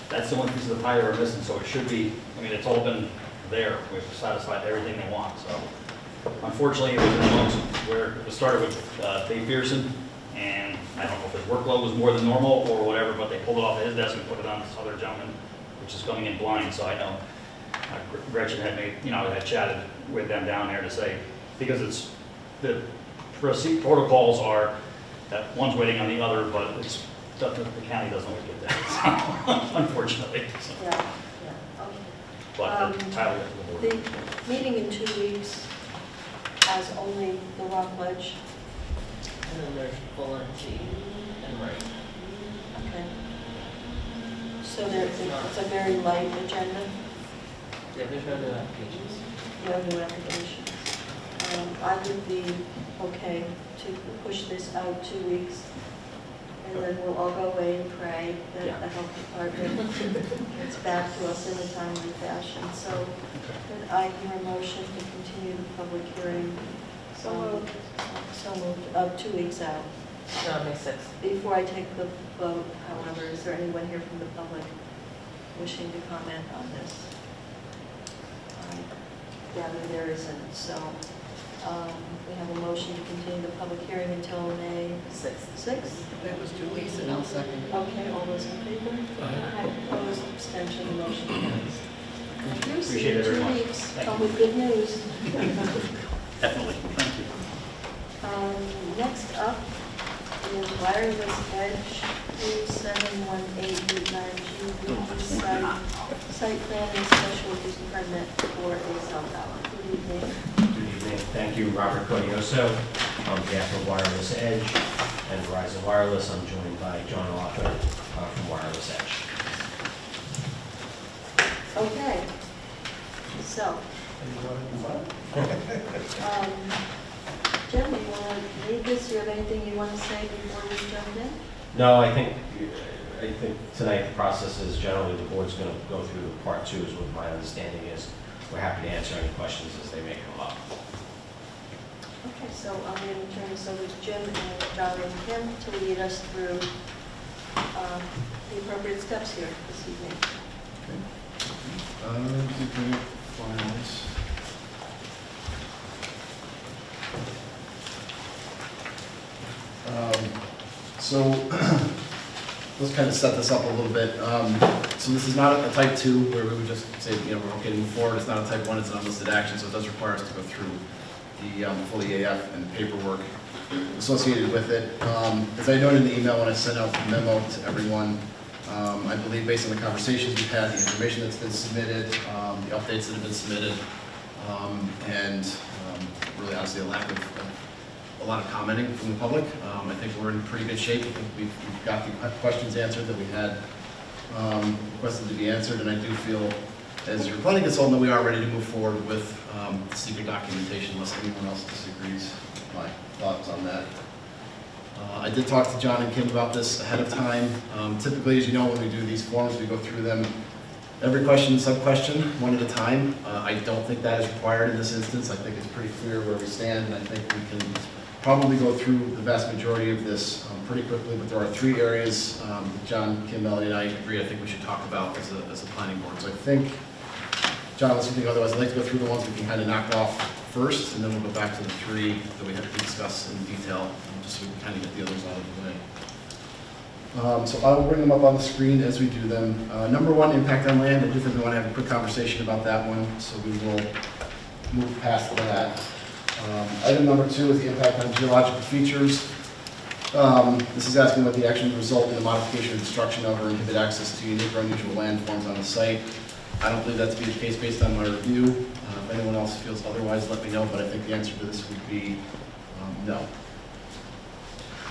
S13: That's the one piece of the pie that we're missing, so it should be, I mean, it's all been there. We've satisfied everything they want, so unfortunately, it was in amongst where it started with Dave Pearson, and I don't know if his workload was more than normal or whatever, but they pulled it off of his desk and put it on this other gentleman, which is coming in blind, so I know Gretchen had made, had chatted with them down there to say, because it's, the protocols are that one's waiting on the other, but it's, the county doesn't always get that, unfortunately. So,
S1: Yeah, yeah, okay.
S13: but the title is the board.
S1: The meeting in 2 weeks has only the rock ledge.
S4: And then there's Fuller G and Wright.
S1: Okay. So it's a very light agenda.
S4: Yeah, there's no new applications.
S1: No new applications. I would be okay to push this out 2 weeks, and then we'll all go away and pray that the health department gets back to us in a timely fashion. So could I hear a motion to continue the public hearing?
S10: So moved.
S1: So moved, 2 weeks out.
S4: No, May 6th.
S1: Before I take the vote, however, is there anyone here from the public wishing to comment on this? I gather there isn't, so we have a motion to continue the public hearing until May 6th.
S3: That was 2 weeks and I'll second.
S1: Okay, all those in favor? Opposed, abstention, motion carries. Thank you. See
S13: Appreciate
S1: you
S13: it very
S1: in 2
S13: much.
S1: weeks.
S13: Thank
S1: Come
S13: you.
S1: with good news.
S13: Definitely, thank you.
S1: Next up is Wireless Edge 3718 site plan and special use permit for a cell tower. Good evening.
S14: Good evening. Thank you, Robert Codioso. On behalf of Wireless Edge and Verizon Wireless, I'm joined by John Arthur from Wireless Edge.
S1: Okay. So, Jim, you want to lead this? Do you have anything you want to say before we jump in?
S14: No, I think tonight the process is generally the board's going to go through part two, is what my understanding is. We're happy to answer any questions as they may come up.
S1: Okay, so I'm going to turn this over to Jim and John and Kim to lead us through the appropriate steps here this evening.
S9: Finals. So let's kind of set this up a little bit. So this is not a type 2 where we would just say, we're okay to move forward. It's not a type 1, it's an unlisted action, so it does require us to go through the full EAF and the paperwork associated with it. As I noted in the email when I sent out the memo to everyone, I believe based on the conversations we've had, the information that's been submitted, the updates that have been submitted, and really honestly a lack of a lot of commenting from the public. I think we're in pretty good shape. I think we've got the questions answered that we had requested to be answered, and I do feel, as your planning consultant, that we are ready to move forward with the secret documentation unless anyone else disagrees with my thoughts on that. I did talk to John and Kim about this ahead of time. Typically, as you know, when we do these forms, we go through them every question, sub-question, one at a time. I don't think that is required in this instance. I think it's pretty clear where we stand, and I think we can probably go through the vast majority of this pretty quickly, but there are 3 areas John, Kim, Melanie, and I agree I think we should talk about as a planning board. So I think, John, unless you think otherwise, I'd like to go through the ones we can kind of knock off first, and then we'll go back to the 3 that we have to discuss in detail, just so we can kind of get the others out of the way. So I will bring them up on the screen as we do them. Number 1, impact on land. I do think we want to have a quick conversation about that one, so we will move past that. Item number 2 is the impact on geological features. This is asking what the action would result in the modification or destruction of or inhibit access to unique or unusual landforms on the site. I don't believe that to be the case based on my review. If anyone else feels otherwise, let me know, but I think the answer to this would be no.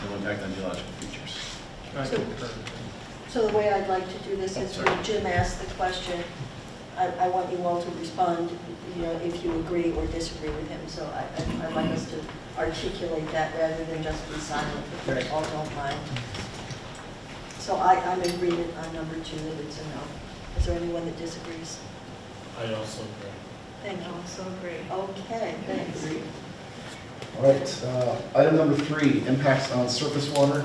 S9: No impact on geological features.
S1: So the way I'd like to do this is when Jim asks the question, I want you all to respond, if you agree or disagree with him. So I'd like us to articulate that rather than just be silent, if you all don't mind. So I'm in agreement on number 2, that it's a no. Is there anyone that disagrees?
S14: I also agree.
S1: Thank you.
S10: I also agree.
S1: Okay, thanks.
S9: All right, item number 3, impacts on surface water.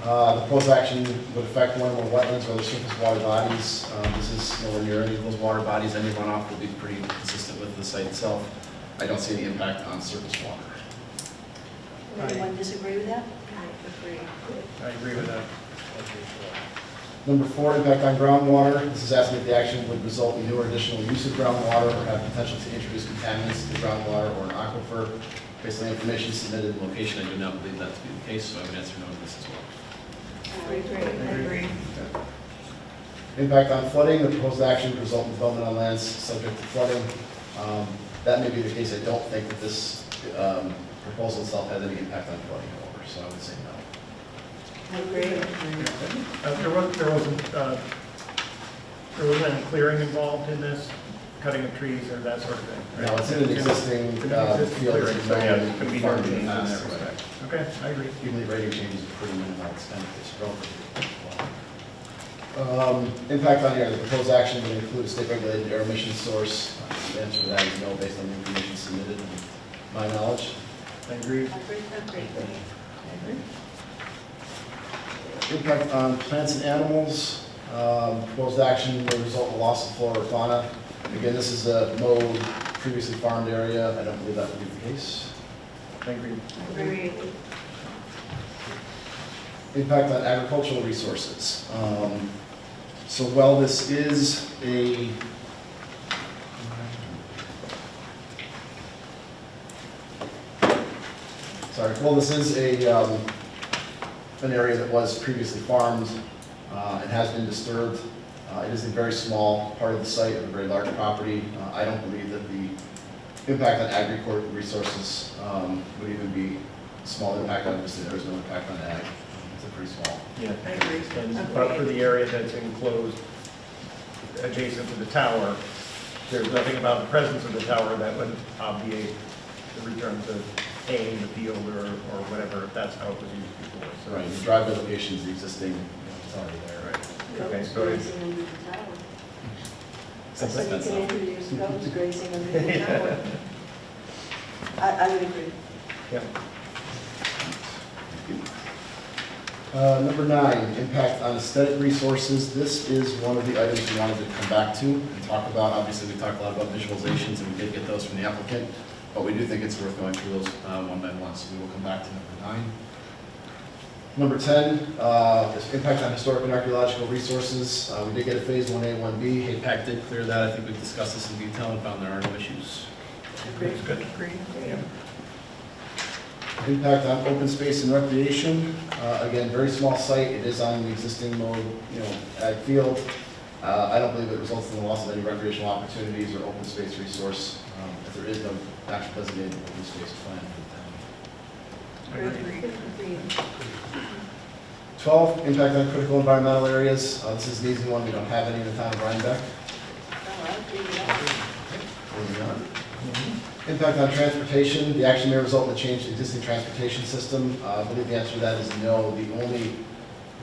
S9: The proposed action would affect one or more wetlands or other surface water bodies. This is nowhere near any of those water bodies. Any runoff will be pretty consistent with the site itself. I don't see any impact on surface water.
S1: Would anyone disagree with that?
S2: I agree with that.
S9: Number 4, impact on groundwater. This is asking if the action would result in new or additional use of groundwater or have potential to introduce contaminants to groundwater or an aquifer. Based on the information submitted and location, I do not believe that to be the case, so I would answer no to this as well.
S1: I agree.
S9: Impact on flooding. The proposed action would result in development on lands subject to flooding. That may be the case. I don't think that this proposal itself has any impact on flooding, however, so I would say no.
S1: I agree.
S2: There wasn't any clearing involved in this, cutting of trees or that sort of thing? Right?
S9: No, it's in an existing
S2: It's in an existing
S9: field.
S2: clearing, so yeah, it could be no
S9: farmed
S2: change
S9: in
S2: in
S9: the
S2: that
S9: past, right.
S2: respect. Okay, I agree.
S9: Even the rating changes are pretty minimal, it's kind of, it's relatively small. Impact on air, the proposed action would include a state-regulated air emission source. The answer to that is no, based on the information submitted and my knowledge.
S2: I agree.
S9: Impact on plants and animals, proposed action may result in a loss of flora or fauna. Again, this is a mowed, previously farmed area, I don't believe that would be the case.
S2: I agree.
S1: Agree.
S9: Impact on agricultural resources. So while this is a an area that was previously farmed and has been disturbed, it is a very small part of the site of a very large property. I don't believe that the impact on agricultural resources would even be a small impact. Obviously, there is no impact on ag. It's pretty small.
S2: Yeah.
S1: I agree.
S2: But for the area that's enclosed adjacent to the tower, there's nothing about the presence of the tower that would obviate the return to haying the field or whatever, if that's how it was used before. So,
S9: Right, the driveway location is the existing, it's already there, right?
S2: Okay, so it's,
S1: Grazing under the tower.
S9: Since
S1: So
S9: it's
S1: you
S9: been
S1: can
S9: so.
S1: introduce goats grazing under the tower. I would agree.
S2: yeah.
S9: Number 9, impact on aesthetic resources. This is one of the items we wanted to come back to and talk about. Obviously, we talked a lot about visualizations, and we did get those from the applicant, but we do think it's worth going through those one by one, so we will come back to number 9. Number 10, is impact on historic and archaeological resources. We did get a phase 1A, 1B.
S6: HAPAC did clear that. I think we've discussed this in detail and found there are no issues.
S2: It's good. Yeah.
S9: Impact on open space and recreation. Again, very small site. It is on the existing mode, ag field. I don't believe it results in the loss of any recreational opportunities or open space resource, if there is no actual designated open space plan for the town.
S1: Agreed.
S9: 12, impact on critical environmental areas. This is an easy one. We don't have any in the town of Rhinebeck.
S1: Oh, I agree with that.
S9: Moving on. Impact on transportation. The action may result in a change to the existing transportation system. I believe the answer to that is no. The only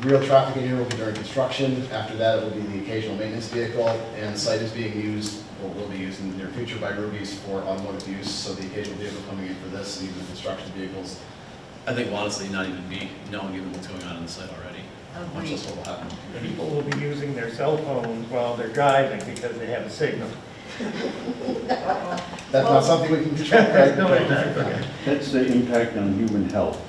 S9: real traffic in here will be during construction. After that, it will be the occasional maintenance vehicle, and the site is being used, or will be used in the near future by Ruby's for automotive use, so the occasional vehicle coming in for this, and even the construction vehicles.
S6: I think we'll honestly not even be knowing even what's going on the site already, much less what will happen.
S2: People will be using their cell phones while they're driving because they have a signal.
S9: That's not something we can control, right?
S2: No, okay.
S15: That's the impact on human health.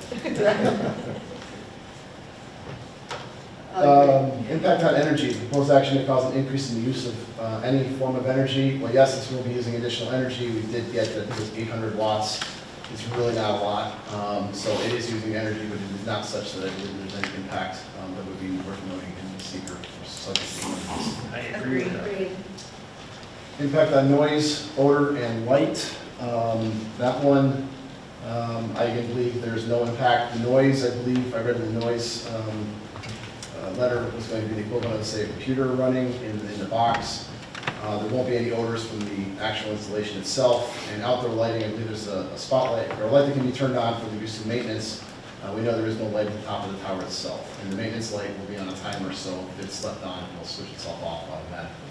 S9: Impact on energy. The proposed action may cause an increase in the use of any form of energy. Well, yes, this will be using additional energy. We did get that it was 800 watts. It's really not a lot. So it is using energy, but it is not such that there's any impact that would be worth noting in the seeker or subject to ordinance.
S2: I agree with that.
S1: Agreed.
S9: Impact on noise, odor, and light. That one, I can believe there's no impact. Noise, I believe, I read the noise letter was going to be the equivalent of, say, a computer running in the box. There won't be any odors from the actual installation itself. And outdoor lighting, I believe there's a spotlight or a light that can be turned on for the use of maintenance. We know there is no light at the top of the tower itself. And the maintenance light will be on a timer, so if it's left on, it will switch itself off automatically.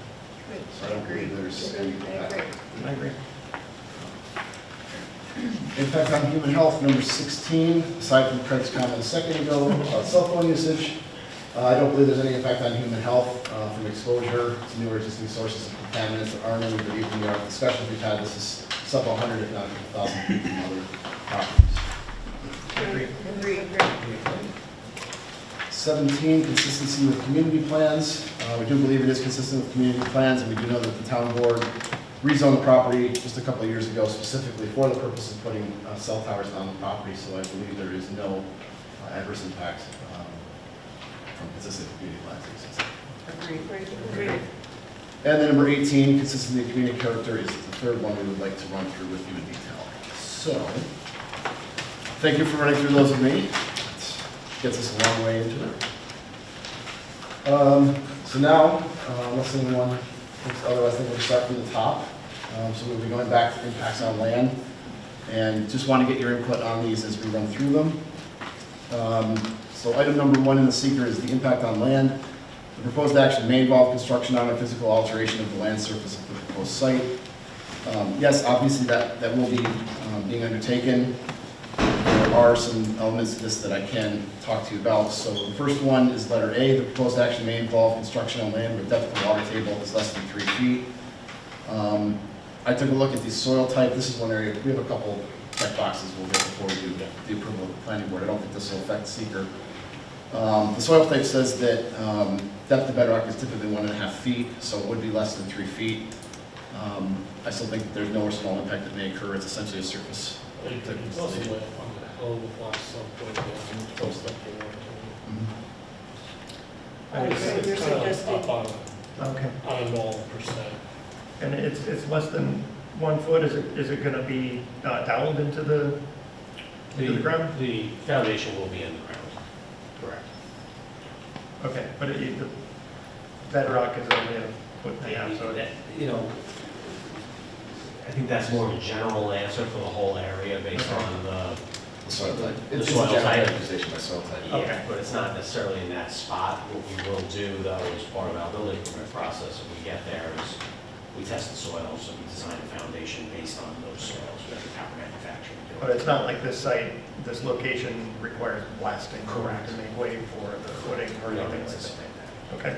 S9: So I don't believe there's any impact.
S2: I agree.
S9: Impact on human health, number 16, aside from Craig's comment a second ago about cell phone usage, I don't believe there's any impact on human health from exposure to new or existing sources of contaminants that aren't in, but even in our discussions we've had, this is sub 100, if not 1,000 feet from other properties.
S2: Agreed.
S9: 17, consistency with community plans. We do believe it is consistent with community plans, and we do know that the town board rezoned the property just a couple of years ago specifically for the purpose of putting cell towers on the property, so I believe there is no adverse impact from consistent with community plans.
S3: Agreed.
S9: And then number 18, consistency of community character, is the third one we would like to run through with you in detail. So, thank you for running through those with me. Gets us a long way into it. So now, unless anyone thinks otherwise, I think we'll start from the top. So we'll be going back to impacts on land, and just want to get your input on these as we run through them. So item number 1 in the seeker is the impact on land. The proposed action may involve construction on or physical alteration of the land surface of the proposed site. Yes, obviously that will be being undertaken. There are some elements to this that I can talk to you about. So the first one is letter A. The proposed action may involve construction on land where depth of water table is less than 3 feet. I took a look at the soil type. This is one area, we have a couple check boxes we'll get before we do the approval of the planning board. I don't think this will affect seeker. The soil type says that depth of bedrock is typically 1.5 feet, so it would be less than 3 feet. I still think that there's no or small impact that may occur. It's essentially a surface type installation.
S1: So you're suggesting,
S2: Okay.
S16: On a normal percent.
S2: And it's less than 1 foot, is it gonna be doweled into the ground?
S14: The foundation will be in the ground. Correct.
S2: Okay, but the bedrock is only a foot and a half, so
S14: That, you know, I think that's more of a general answer for the whole area based on the
S9: Soil type.
S14: The
S9: It's
S14: soil
S9: a general
S14: type.
S9: characterization by soil type.
S2: Okay.
S14: Yeah, but it's not necessarily in that spot. What we will do, though, as part of our building permit process, when we get there, is we test the soils, so we design a foundation based on those soils, we have the copper manufacturing do it.
S2: but it's not like this site, this location requires blasting.
S14: Correct.
S2: To make way for the footing or
S14: We
S2: anything
S14: don't
S2: like that.
S14: anticipate that.
S2: Okay.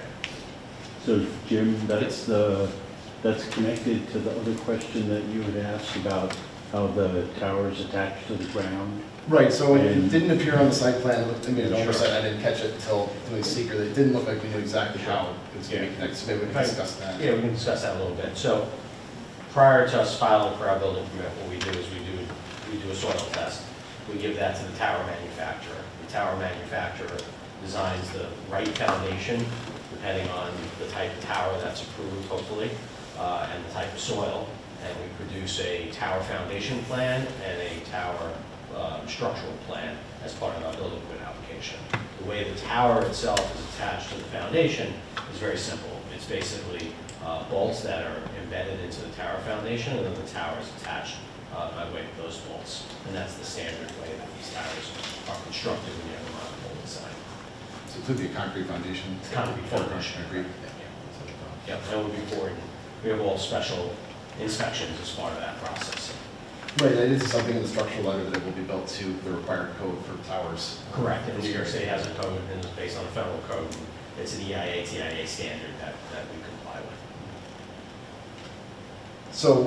S15: So Jim, that's connected to the other question that you had asked about how the tower's attached to the ground.
S9: Right, so it
S15: And-
S9: didn't appear on the site plan, I mean, an
S14: Sure.
S9: oversight, I didn't catch it until doing seeker, it didn't look like we knew exactly how it was going to be
S14: Yeah.
S9: connected, so maybe we can discuss that.
S14: Yeah, we can discuss that a little bit. So prior to us filing for our building permit, what we do is we do a soil test. We give that to the tower manufacturer. The tower manufacturer designs the right foundation, depending on the type of tower that's approved, hopefully, and the type of soil. And we produce a tower foundation plan and a tower structural plan as part of our building permit application. The way the tower itself is attached to the foundation is very simple. It's basically bolts that are embedded into the tower foundation, and then the tower is attached by way of those bolts. And that's the standard way that these towers are constructed when you have a monopole design.
S9: So it could be a concrete foundation.
S14: It's concrete foundation.
S9: Concrete.
S14: Yep, and we'll be poured, we have all special inspections as part of that process.
S9: Right, and it is something in the structural letter that it will be built to the required code for towers.
S14: Correct, and New York State has a code, and it's based on a federal code. It's an EIA, TIA standard that we comply with.
S9: So,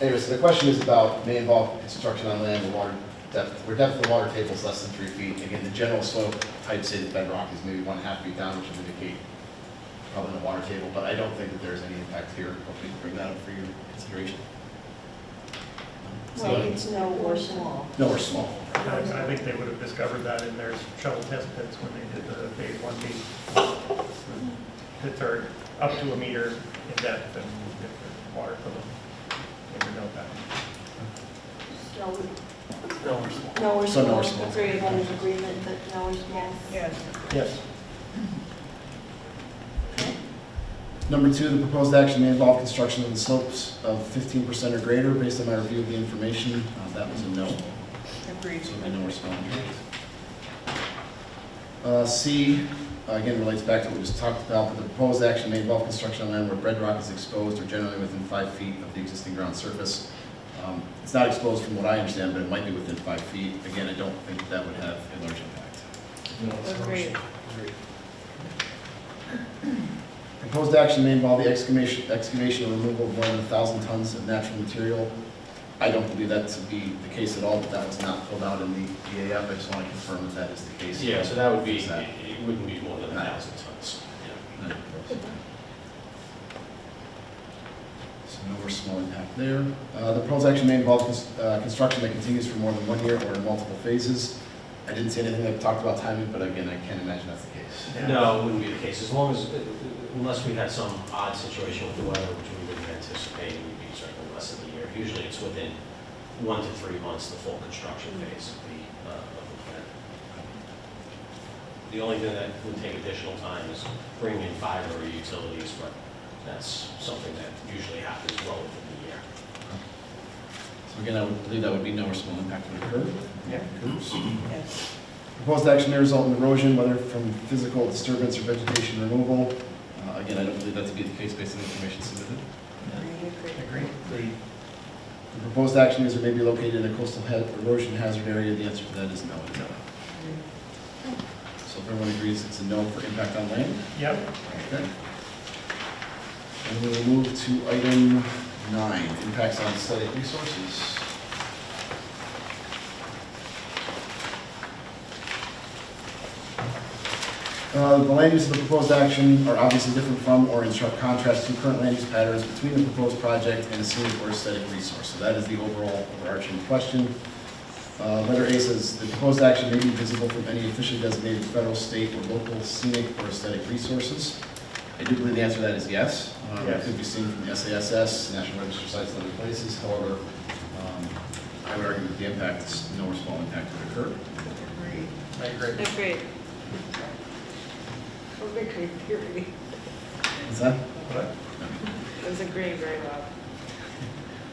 S9: anyway, so the question is about may involve construction on land where depth of the water table is less than 3 feet. Again, the general soil type say that bedrock is maybe 1.5 feet down, which would indicate probably the water table, but I don't think that there's any impact here. Hopefully, bring that up for your consideration.
S1: well, it's no or small.
S9: No, or small.
S2: I think they would have discovered that in their shuttle test pits when they did the phase 1B. Pits are up to 1 meter in depth and if there's water for them, they would know that.
S1: So,
S2: No or small.
S1: no or
S9: So no or
S1: small,
S9: small.
S1: everybody's agreement that no or small?
S3: Yes.
S2: Yes.
S9: Number 2, the proposed action may involve construction on the slopes of 15% or greater. Based on my review of the information, that was a no.
S3: Agreed.
S9: So no response. C, again, relates back to what we just talked about, but the proposed action may involve construction on land where bedrock is exposed or generally within 5 feet of the existing ground surface. It's not exposed from what I understand, but it might be within 5 feet. Again, I don't think that would have a large impact.
S3: Agreed.
S9: Proposed action may involve the excavation or removal of more than 1,000 tons of natural material. I don't believe that to be the case at all, but that was not filled out in the EAF. I just want to confirm that that is the case.
S14: Yeah, so that would be,
S9: Is that-
S14: it wouldn't be more than 1,000 tons. Yeah.
S9: No. So no more small impact there. The proposed action may involve construction that continues for more than 1 year or in multiple phases. I didn't see anything that talked about timing, but again, I can't imagine that's the case.
S14: No, it wouldn't be the case, as long as, unless we had some odd situation with the weather, which we wouldn't anticipate, it would be certainly less than a year. Usually it's within 1 to 3 months, the full construction phase of the plant. The only thing that would take additional time is bringing in fiber or utilities, but that's something that usually happens well within the year.
S9: So again, I would believe that would be no or small impact would occur.
S2: Yeah.
S12: Yes.
S9: Proposed action may result in erosion, whether from physical disturbance or vegetation removal. Again, I don't believe that to be the case based on the information submitted.
S2: Agree.
S9: The proposed action is or may be located in a coastal erosion hazard area. The answer to that is no. It is not. So if everyone agrees it's a no for impact on land?
S2: Yep.
S9: Okay. And we will move to item 9, impacts on aesthetic resources. The land use of the proposed action are obviously different from or in sharp contrast to current land use patterns between the proposed project and a scenic or aesthetic resource. So that is the overall overarching question. Letter A says the proposed action may be visible from any officially designated federal, state, or local scenic or aesthetic resources. I do believe the answer to that is yes. It
S2: Yes.
S9: could be seen from the SASS, National Register sites, and other places. However, I would argue that the impact is no or small impact would occur.
S2: I agree.
S8: Agreed. Agreed.
S9: What's that?
S2: What?
S8: I was agreeing very well.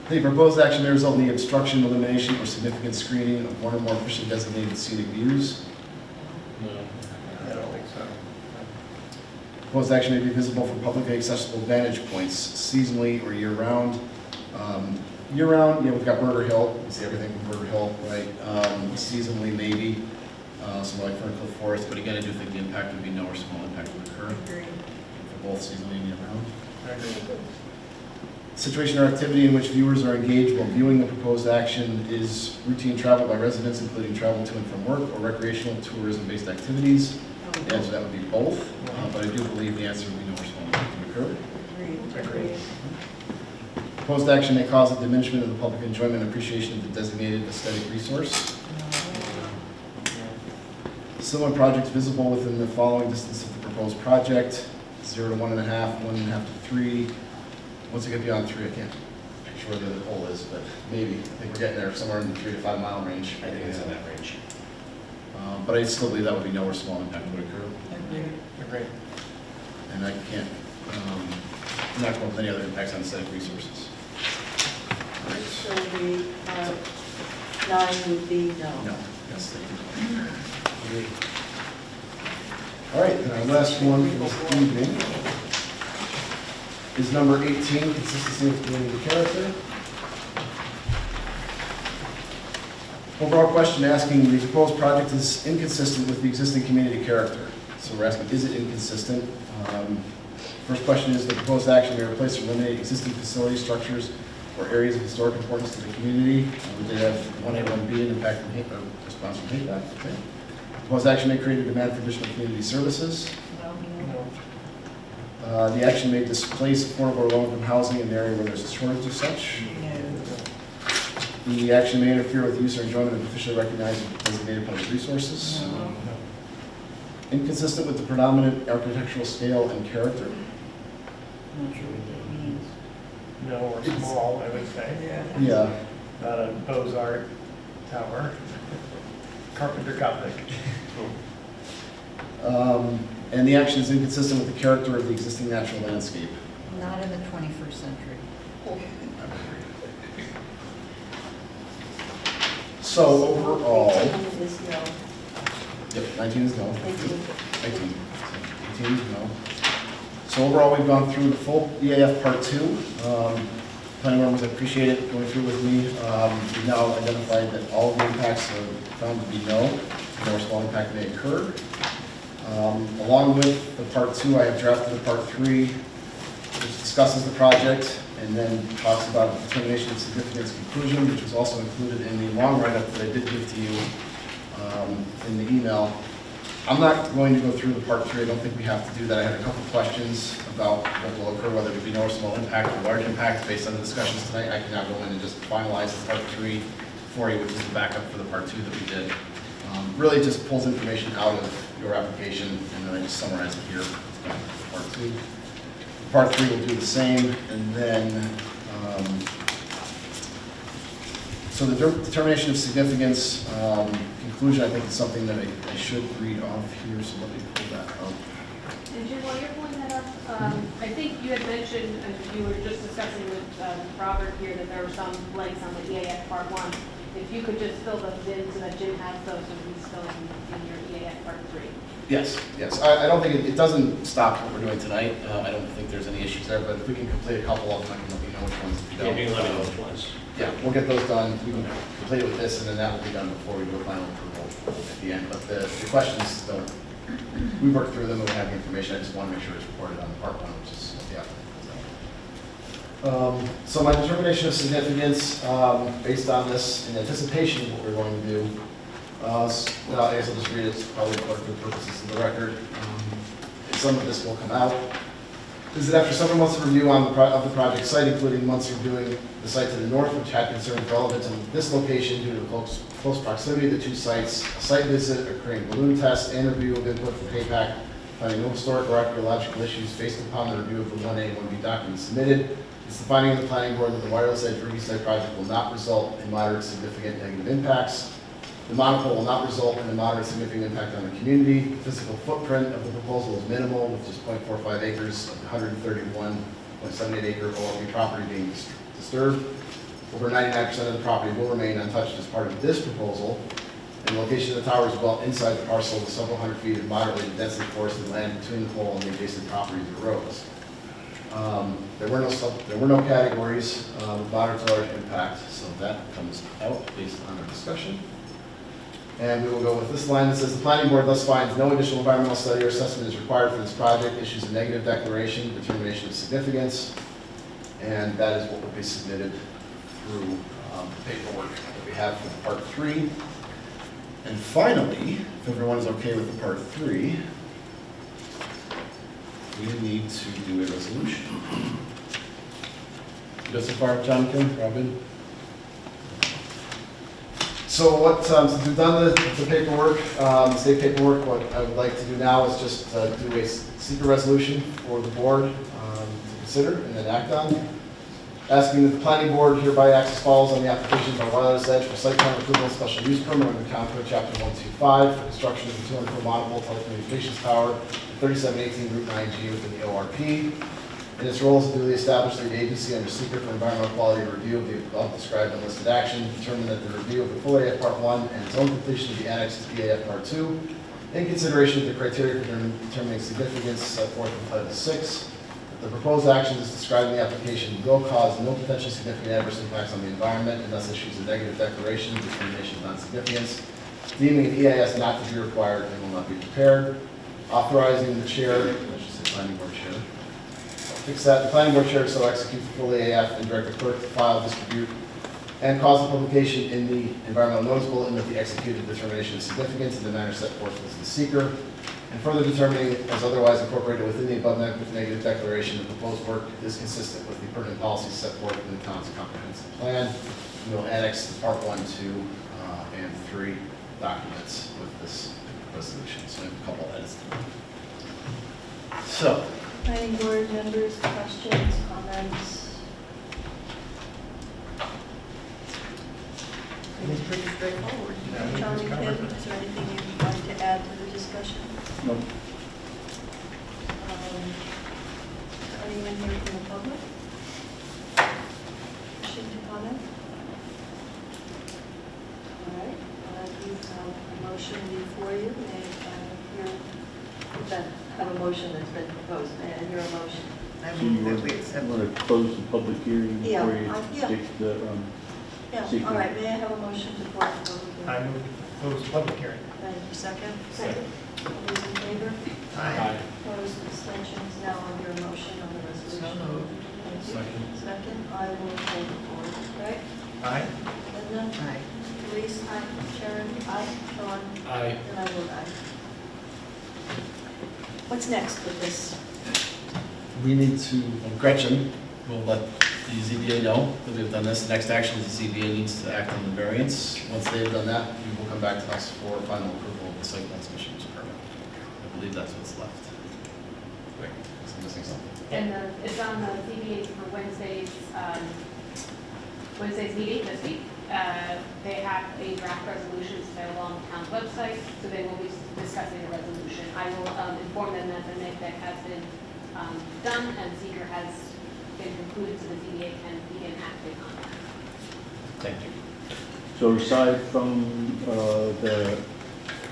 S9: The proposed action may result in the obstruction, elimination, or significant screening of one or more officially designated scenic views.
S2: I don't think so.
S9: Proposed action may be visible from publicly accessible vantage points seasonally or year-round. Year-round, yeah, we've got Burger Hill. You see everything from Burger Hill, right? Seasonally, maybe. So like Ferncliff Forest, but again, I do think the impact would be no or small impact would occur for both seasonally and year-round.
S2: I agree.
S9: Situation or activity in which viewers are engaged while viewing the proposed action is routine travel by residents, including travel to and from work or recreational tourism-based activities. The answer to that would be both, but I do believe the answer would be no or small impact would occur.
S2: Agreed.
S9: Proposed action may cause a diminishment of the public enjoyment and appreciation of the designated aesthetic resource. Similar projects visible within the following distance of the proposed project, 0 to 1.5, 1.5 to 3. Once you get beyond 3, I can't picture where the other pole is, but maybe. I think we're getting there somewhere in the 3 to 5 mile range.
S14: I think it's in that range.
S9: But I still believe that would be no or small impact would occur.
S2: Agreed.
S9: And I can't, I'm not going with any other impacts on aesthetic resources.
S10: So the 9 would be no.
S9: No, yes, thank you. All right, and our last one for this evening is number 18, consistency with community character. Overall question asking, the proposed project is inconsistent with the existing community character. So we're asking, is it inconsistent? First question is, the proposed action may replace or eliminate existing facilities, structures, or areas of historic importance to the community. We did have 1A, 1B, and impact from response from hate. Okay. Proposed action may create a demand for additional community services. The action may displace affordable or low-income housing in an area where there's a shortage of such. The action may interfere with the use or enjoyment of officially recognized and designated public resources. Inconsistent with the predominant architectural scale and character.
S12: Not sure what that means.
S2: No or small, I would say.
S9: Yeah.
S2: Not a Beaux-Art tower. Carpenter Gothic.
S9: And the action is inconsistent with the character of the existing natural landscape.
S12: Not in the 21st century.
S9: So overall,
S10: 18 is no.
S9: yep, 19 is no.
S10: 18.
S9: 18 is no. So overall, we've gone through the full EAF Part 2. Planning members appreciate it going through with me. We've now identified that all of the impacts are found to be no or small impact may occur. Along with the Part 2, I have drafted a Part 3, which discusses the project. and then talks about the determination of significance conclusion, which was also included in the long write-up that I did give to you in the email. I'm not going to go through the part 3. I don't think we have to do that. I had a couple questions about what will occur, whether it be noticeable impact or large impact based on the discussions tonight. I can now go in and just finalize the part 3 for you, which is the backup for the part 2 that we did. Really just pulls information out of your application, and then I just summarize it here. Part 2. Part 3 will do the same, and then so the determination of significance conclusion, I think, is something that I should read off here, so let me pull that up.
S16: And Jim, while you're pulling that up, I think you had mentioned, and you were just discussing with Robert here, that there were some blanks on the EAF Part 1. If you could just fill those in so that Jim has those when he's filling in your EAF Part 3.
S9: Yes, yes. I don't think it doesn't stop what we're doing tonight. I don't think there's any issues there, but if we can complete a couple of them, I can let you know which ones. If you don't,
S14: Yeah, you can let me know which ones.
S9: Yeah, we'll get those done. We can complete it with this, and then that will be done before we do a final approval at the end. But the questions don't, we worked through them and we have the information. I just want to make sure it's reported on part 1, which is what the applicant is. So my determination of significance, based on this, in anticipation of what we're going to do, well, I guess I'll just read it, it's probably important for the purposes of the record. Some of this will come out. Is that after several months of review of the project site, including months reviewing the site to the north, which had concerns relevant to this location due to the close proximity of the two sites, a site visit, a crane balloon test, and review of input from PayPac, finding no historic or archaeological issues based upon the review of the 1A and 1B documents submitted. It's the finding of the planning board that the wireless edge Ruby site project will not result in moderate significant negative impacts. The monopole will not result in a moderate significant impact on the community. The physical footprint of the proposal is minimal, with just 0.45 acres of the 131.78 acre ORP property being disturbed. Over 99% of the property will remain untouched as part of this proposal. And the location of the tower is well inside the parcel with several hundred feet of moderately densely forested land between the pole and the adjacent properties and roads. There were no categories of moderate to large impact, so that comes out based on our discussion. And we will go with this line that says the planning board thus finds no additional environmental study or assessment is required for this project, issues a negative declaration, determination of significance, and that is what will be submitted through the paperwork that we have for part 3. And finally, if everyone is okay with the part 3, we need to do a resolution. Good so far, Jonathan, Robin? So what, since we've done the paperwork, state paperwork, what I would like to do now is just do a secret resolution for the board to consider and then act on. Asking that the planning board hereby acts as follows on the application by Wireless Edge for site plan approval and special use permit under Town Code Chapter 125 for construction of a 200-foot monopole telecommunications tower at 3718 Route 9G within the ORP. In its role as a duly established lead agency under secret for environmental quality review of the above described and listed action, determine that the review of the full EAF Part 1 and its own completion of the annexed EAF Part 2, in consideration of the criteria for determining significance set forth in Title 6, that the proposed actions as described in the application will cause no potentially significant adverse impacts on the environment and thus issues a negative declaration, determination of non-significance, deeming an EIS not to be required and will not be prepared, authorizing the chair, I should say planning board chair, fix that the planning board chair so execute the full EAF and direct the clerk to file, distribute, and cause the publication in the environmental notice bulletin of the executed determination of significance in the manner set forth with the seeker, and further determining as otherwise incorporated within the above negative declaration, the proposed work is consistent with the pertinent policies set forth in the town's comprehensive plan. We will annex the part 1, 2, and 3 documents with this resolution. So I have a couple edits. So.
S1: Planning board members, questions, comments?
S12: It's pretty straightforward.
S1: Charlie, Kim, is there anything you'd like to add to the discussion?
S15: No.
S1: Anyone here from the public? Wishing to comment? All right, you have a motion before you. May I have a motion that's been proposed? May I hear a motion?
S12: I
S15: So you
S12: move that
S15: want
S12: we accept.
S15: to close the public hearing
S1: Yeah,
S15: before you
S1: yeah.
S15: take the
S1: Yeah,
S15: secret?
S1: all right, may I have a motion to close the public hearing?
S2: I move to close the public hearing.
S1: Thank you, second? Second. All those in favor?
S12: Aye.
S1: Opposed, abstentions, now on your motion on the resolution.
S12: So moved.
S1: Thank Thank you.
S9: Second.
S1: Second, I will call the board. Greg?
S2: Aye.
S1: Linda?
S3: Aye.
S1: Elise? Aye. Sharon? Aye. Sean?
S6: Aye.
S1: And I vote aye. What's next with this?
S9: We need to, Gretchen will let the ZBA know that we've done this. The next action is the ZBA needs to act on the variance. Once they've done that, we will come back to us for final approval of the site plan submission use permit. I believe that's what's left. Wait, I'm missing something.
S16: And it's on the ZBA for Wednesday's meeting this week. They have a draft resolution available on the town's website, so they will be discussing the resolution. I will inform them that the NIC has been done and seeker has been concluded, so the ZBA can begin acting on that.
S14: Thank you.
S15: So aside from the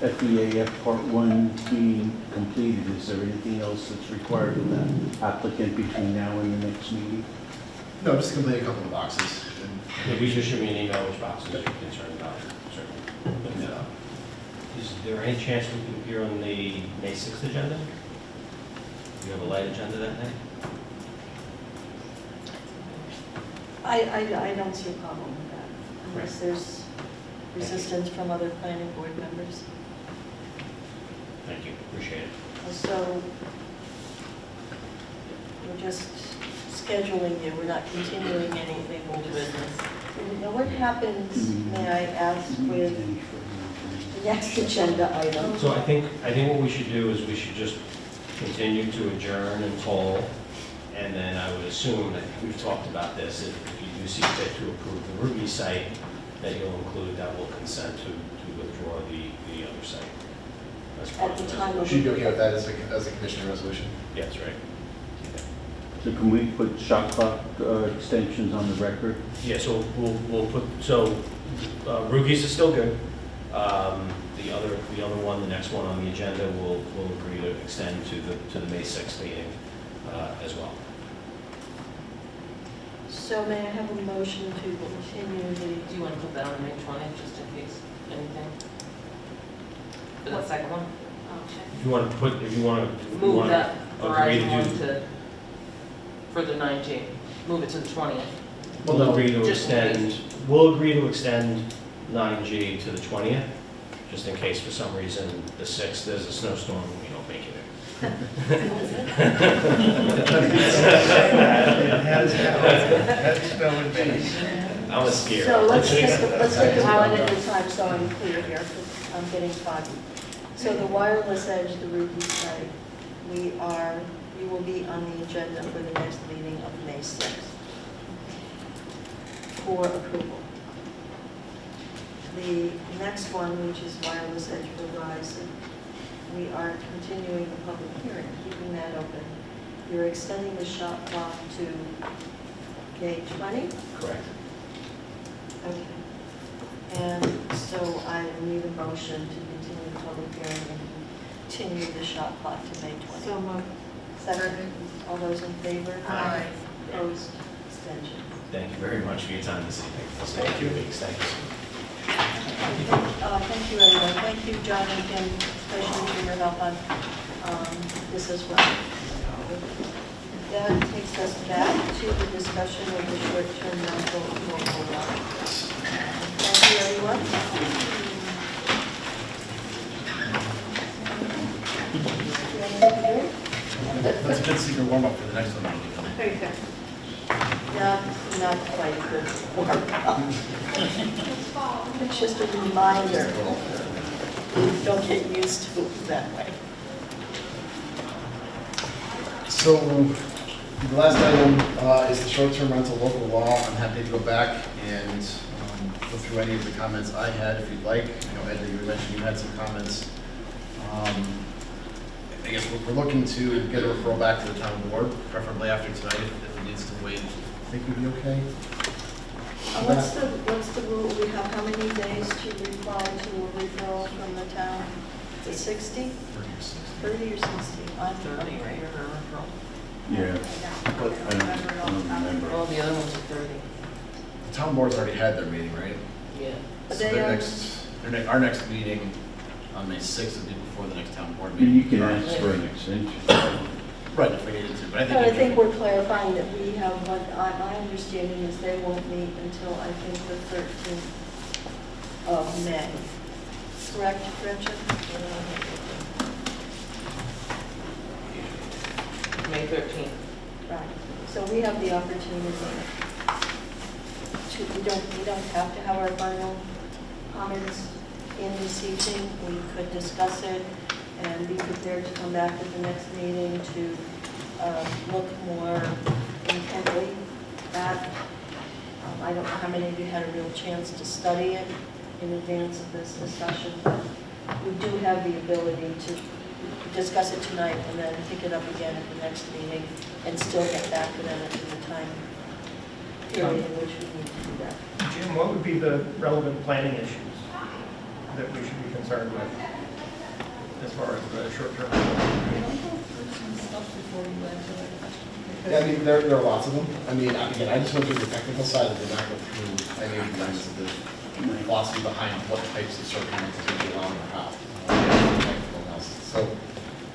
S15: FEAF Part 1 being completed, is there anything else that's required of that applicant between now and the next meeting?
S9: No, just complete a couple of boxes.
S14: Maybe you just shoot me an email which boxes you're concerned about, certainly.
S9: Yeah.
S14: Is there any chance we could appear on the May 6th agenda? Do you have a light agenda that night?
S1: I don't see a problem with that, unless there's resistance from other planning board members.
S14: Thank you, appreciate it.
S1: So we're just scheduling you, we're not continuing anything. We'll just- Now, what happens, may I ask, with the next agenda item?
S14: So I think what we should do is we should just continue to adjourn until, and then I would assume that we've talked about this, if you do see fit to approve the Ruby site, that you'll include that will consent to withdraw the other site. As part
S1: At the
S14: of
S1: time of.
S9: She'd be okay with that as a conditional resolution?
S14: Yeah, that's right.
S15: So can we put shot clock extensions on the record?
S14: Yeah, so we'll put, Rugies is still good. The other one, the next one on the agenda, we'll agree to extend to the May 6th meeting as well.
S1: So may I have a motion to continue
S4: Do you want to put that on May 20th, just in case anything? For the second one?
S14: If you want to
S4: Move that
S14: agree
S4: Verizon one
S14: to do,
S4: to, for the 19th, move it to the 20th.
S14: we'll agree to
S4: Just in
S14: extend, we'll agree to extend 9G to the 20th, just in case for some reason the 6th there's a snowstorm, we don't make it.
S2: It has snow in May.
S14: I was scared.
S1: So let's take it one at a time, so I'm clear here, because I'm getting foggy. So the wireless edge, the Ruby site, you will be on the agenda for the next meeting of May 6th for approval. The next one, which is wireless edge for Verizon, we are continuing the public hearing, keeping that open. You're extending the shot clock to May 20?
S14: Correct.
S1: Okay. And so I need a motion to continue the public hearing and continue the shot clock to May 20.
S11: So moved.
S1: Second, all those in favor?
S4: Aye.
S1: Opposed, abstentions.
S14: Thank you very much for your time this evening. I'll see you in a few weeks. Thank you.
S1: Thank you, everyone. Thank you, John and Kim, especially for your help on this as well. That takes us back to the discussion of the short-term rental local law. Thank you, everyone. Do you have anything to do?
S9: That's a good secret warm-up for the next one.
S1: There you go. Not quite a good warm-up. It's just a reminder. Don't get used to it that way.
S9: So the last item is the short-term rental local law. I'm happy to go back and go through any of the comments I had if you'd like. I know, Ed, that you mentioned you had some comments. I guess we're looking to get a referral back to the town board, preferably after tonight if it needs to wait. I think we'd be okay.
S1: What's the rule? We have how many days to reply to a referral from the town? Is it 60? 30 or 60? I'm
S4: 30, right, or a referral?
S15: Yeah. But I don't remember.
S4: All the other ones are 30.
S9: The town board's already had their meeting, right?
S4: Yeah.
S1: But
S9: So
S1: they
S9: their
S1: are-
S9: our next meeting on May 6th would be before the next town board
S15: I mean,
S9: meeting.
S15: you can ask for an extension.
S6: Right, if we needed to, but I
S1: But I
S6: think.
S1: think we're clarifying that we have, what my understanding is they won't meet until, I think, the 13th of May. Correct, Gretchen?
S4: May 13th.
S1: Right. So we have the opportunity to, we don't have to have our final comments in this evening. We could discuss it and be prepared to come back at the next meeting to look more intently at. I don't know how many of you had a real chance to study it in advance of this discussion, but we do have the ability to discuss it tonight and then pick it up again at the next meeting and still get back to them in the time period in which we need to do that.
S2: Jim, what would be the relevant planning issues that we should be concerned with as far as the short-term?
S9: Yeah, I mean, there are lots of them. I mean, again, I just went through the technical side, and did not go through any of the lines of the philosophy behind what types of short-term rentals would be allowed or how. Technical analysis. So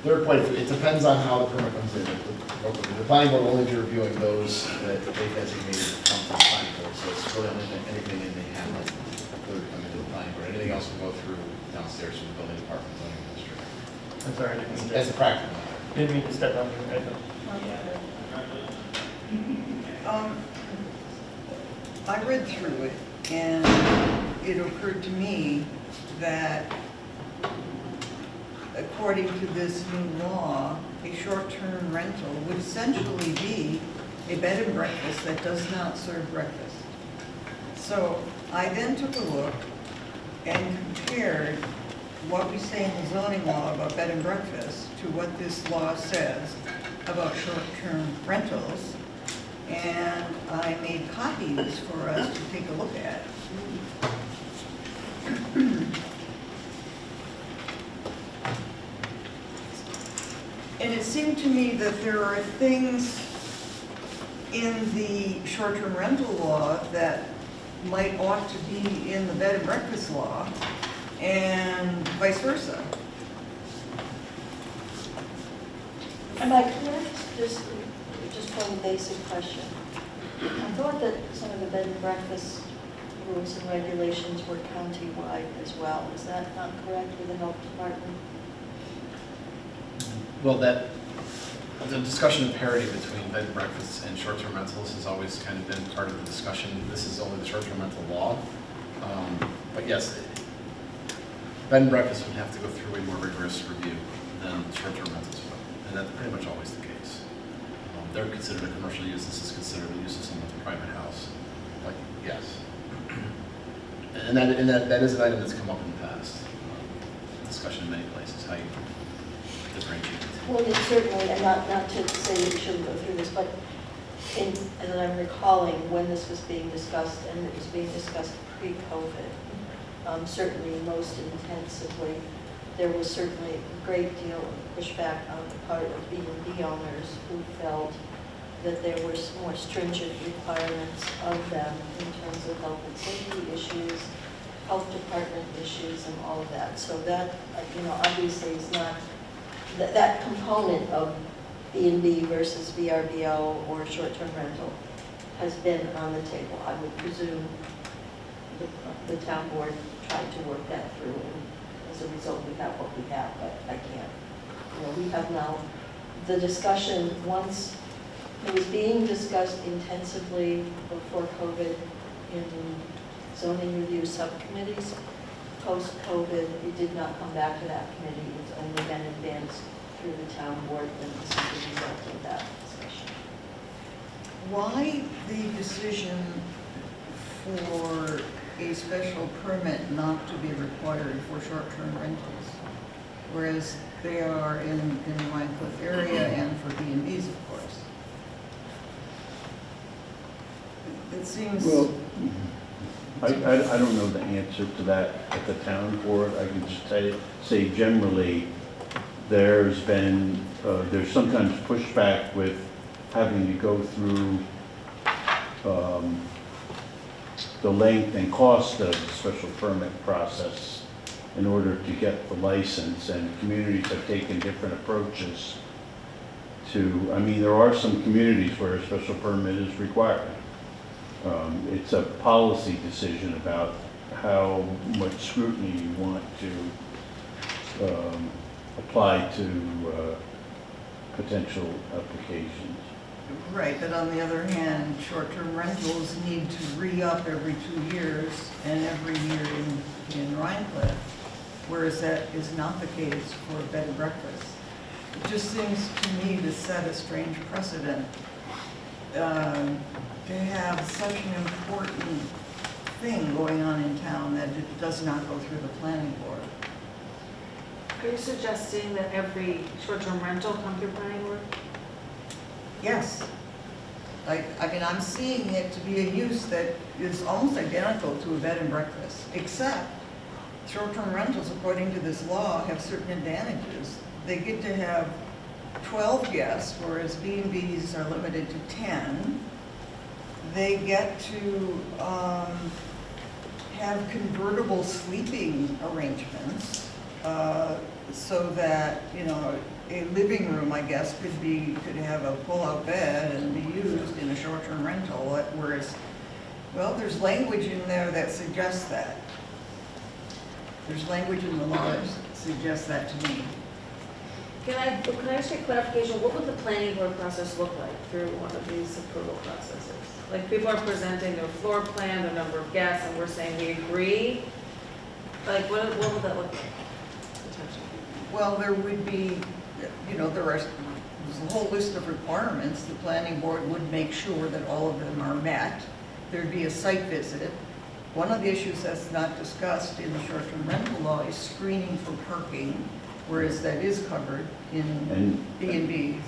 S9: there are quite a few. It depends on how the permit comes in. The planning board will only be reviewing those that they designated to come to the planning board. So it's really only anything in the hamlet that would come into the planning board. Anything else will go through downstairs to the building department, zoning district.
S2: I'm sorry, I didn't mean to.
S9: As a practical matter.
S2: Didn't mean to step on you.
S12: I read through it, and it occurred to me that according to this new law, a short-term rental would essentially be a bed and breakfast that does not serve breakfast. So I then took a look and compared what we say in the zoning law about bed and breakfast to what this law says about short-term rentals. And I made copies for us to take a look at. And it seemed to me that there are things in the short-term rental law that might ought to be in the bed and breakfast law, and vice versa.
S1: Am I correct? Just one basic question. I thought that some of the bed and breakfast rules and regulations were county-wide as well. Is that not correct with the health department?
S6: Well, the discussion of parity between bed and breakfasts and short-term rentals has always kind of been part of the discussion. This is only the short-term rental law. But yes, bed and breakfast would have to go through a more rigorous review than short-term rentals would. And that's pretty much always the case. They're considered a commercial use. This is considered a use of someone's private house. Like, yes. And that is an item that's come up in the past. Discussion in many places, how you differentiate.
S1: Well, it certainly, and not to say that we shouldn't go through this, but as I'm recalling when this was being discussed, and it was being discussed pre-COVID, certainly most intensively, there was certainly a great deal of pushback on the part of B&B owners who felt that there were more stringent requirements of them in terms of health and safety issues, health department issues, and all of that. So that, obviously is not, that component of B&B versus VRBO or short-term rental has been on the table. I would presume the town board tried to work that through, and as a result, we have what we have, but I can't. We have now the discussion, once it was being discussed intensively before COVID in zoning review subcommittees. Post-COVID, it did not come back to that committee. It's only been advanced through the town board, and this is the result of that discussion.
S12: Why the decision for a special permit not to be required for short-term rentals, whereas they are in the Wine Cliff area and for B&Bs, of course? It seems...
S15: Well, I don't know the answer to that at the town board. I can just say generally, there's been, there's sometimes pushback with having to go through the length and cost of the special permit process in order to get the license, and communities have taken different approaches to, I mean, there are some communities where a special permit is required. It's a policy decision about how much scrutiny you want to apply to potential applications.
S12: Right, but on the other hand, short-term rentals need to re-up every 2 years and every year in Rhinecliff, whereas that is not the case for a bed and breakfast. It just seems to me to set a strange precedent to have such an important thing going on in town that it does not go through the planning board.
S8: Are you suggesting that every short-term rental come through planning board?
S12: Yes. I mean, I'm seeing it to be a use that is almost identical to a bed and breakfast, except short-term rentals, according to this law, have certain advantages. They get to have 12 guests, whereas B&Bs are limited to 10. They get to have convertible sleeping arrangements, so that, you know, a living room, I guess, could have a pull-out bed and be used in a short-term rental, whereas, well, there's language in there that suggests that. There's language in the law that suggests that to me.
S8: Can I ask you a clarification? What would the planning board process look like through one of these approval processes? Like, people are presenting their floor plan, their number of guests, and we're saying we agree? Like, what would that look like?
S12: Well, there would be, you know, there's a whole list of requirements. The planning board would make sure that all of them are met. There'd be a site visit. One of the issues that's not discussed in the short-term rental law is screening for parking, whereas that is covered in B&Bs.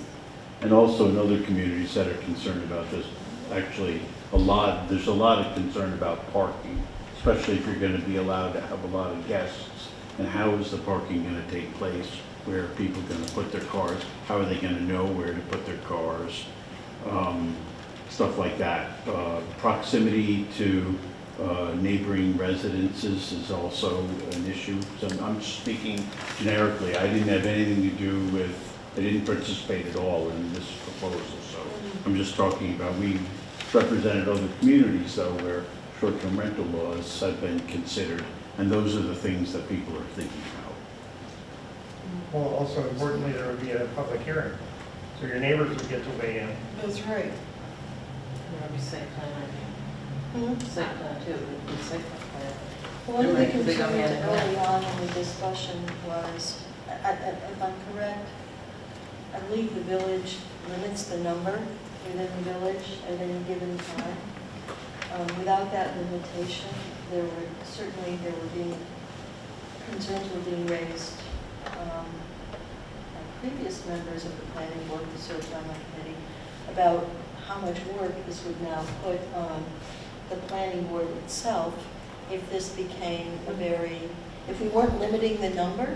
S15: And also in other communities that are concerned about this, actually, there's a lot of concern about parking, especially if you're going to be allowed to have a lot of guests. And how is the parking going to take place? Where are people going to put their cars? How are they going to know where to put their cars? Stuff like that. Proximity to neighboring residences is also an issue. So I'm speaking generically. I didn't have anything to do with, I didn't participate at all in this proposal. So I'm just talking about, we represented other communities though where short-term rental laws have been considered. And those are the things that people are thinking about.
S2: Well, also importantly, there would be a public hearing, so your neighbors would get to weigh in.
S12: That's right.
S4: There would be site plan review. Site plan too, would be site plan.
S1: One of the
S4: They go
S1: concerns
S4: hand in hand.
S1: early on in the discussion was, if I'm correct, I believe the village limits the number within the village at any given time. Without that limitation, concerns were being raised by previous members of the planning board who served on my committee about how much work this would now put on the planning board itself if this became if we weren't limiting the number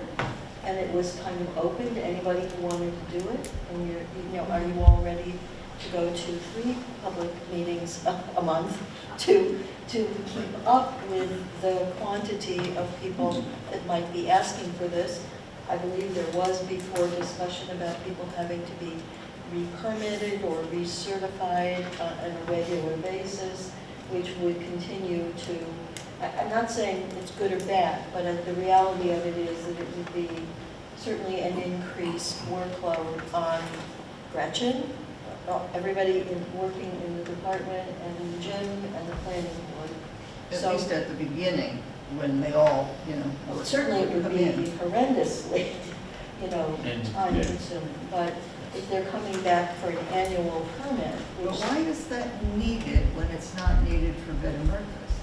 S1: and it was kind of open to anybody who wanted to do it, and are you all ready to go to 3 public meetings a month to keep up with the quantity of people that might be asking for this. I believe there was before discussion about people having to be re-permitted or recertified on a regular basis, which would continue to, I'm not saying it's good or bad, but the reality of it is that it would be certainly an increased workload on Gretchen, everybody working in the department and Jim and the planning board.
S12: At least at the beginning, when they all,
S1: Well, certainly it would
S12: come
S1: be
S12: in.
S1: horrendously, time consuming. But if they're coming back for an annual permit,
S12: But
S1: which
S12: why is that needed when it's not needed for bed and breakfasts?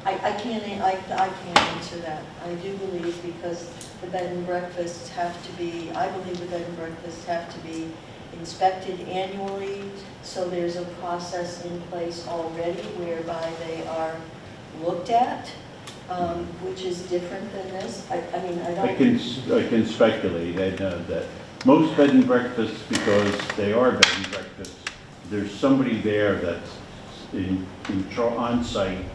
S1: I can't answer that. I do believe because the bed and breakfasts have to be, I believe the bed and breakfasts have to be inspected annually, so there's a process in place already whereby they are looked at, which is different than this. I
S15: can speculate that most bed and breakfasts, because they are bed and breakfasts, there's somebody there that's on site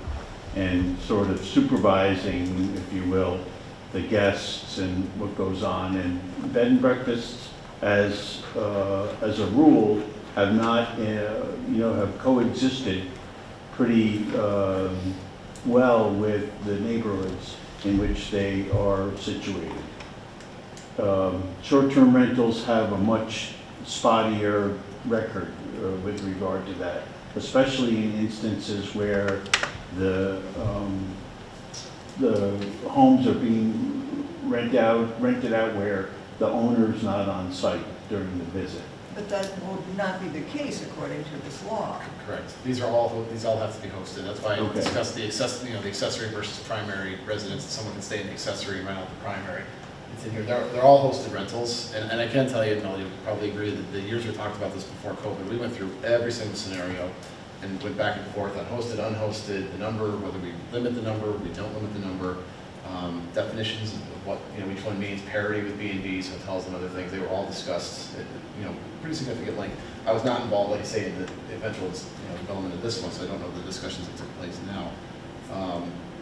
S15: and sort of supervising, if you will, the guests and what goes on. And bed and breakfasts as a rule, have not, have coexisted pretty well with the neighborhoods in which they are situated. Short-term rentals have a much spottier record with regard to that, especially in instances where the homes are being rented out where the owner's not on site during the visit.
S12: But that will not be the case according to this law.
S6: Correct. These all have to be hosted. That's why I
S15: Okay.
S6: discussed the accessory versus primary residence. Someone can stay in the accessory and rent out the primary. It's in here. They're all hosted rentals. And I can tell you, and you'll probably agree, that the years we talked about this before COVID, we went through every single scenario and went back and forth on hosted, unhosted, the number, whether we limit the number, we don't limit the number, definitions of what, each one means, parity with B&Bs, hotels, and other things. They were all discussed at, pretty significant length. I was not involved, like I say, in the eventual, development of this one, so I don't know the discussions that took place now.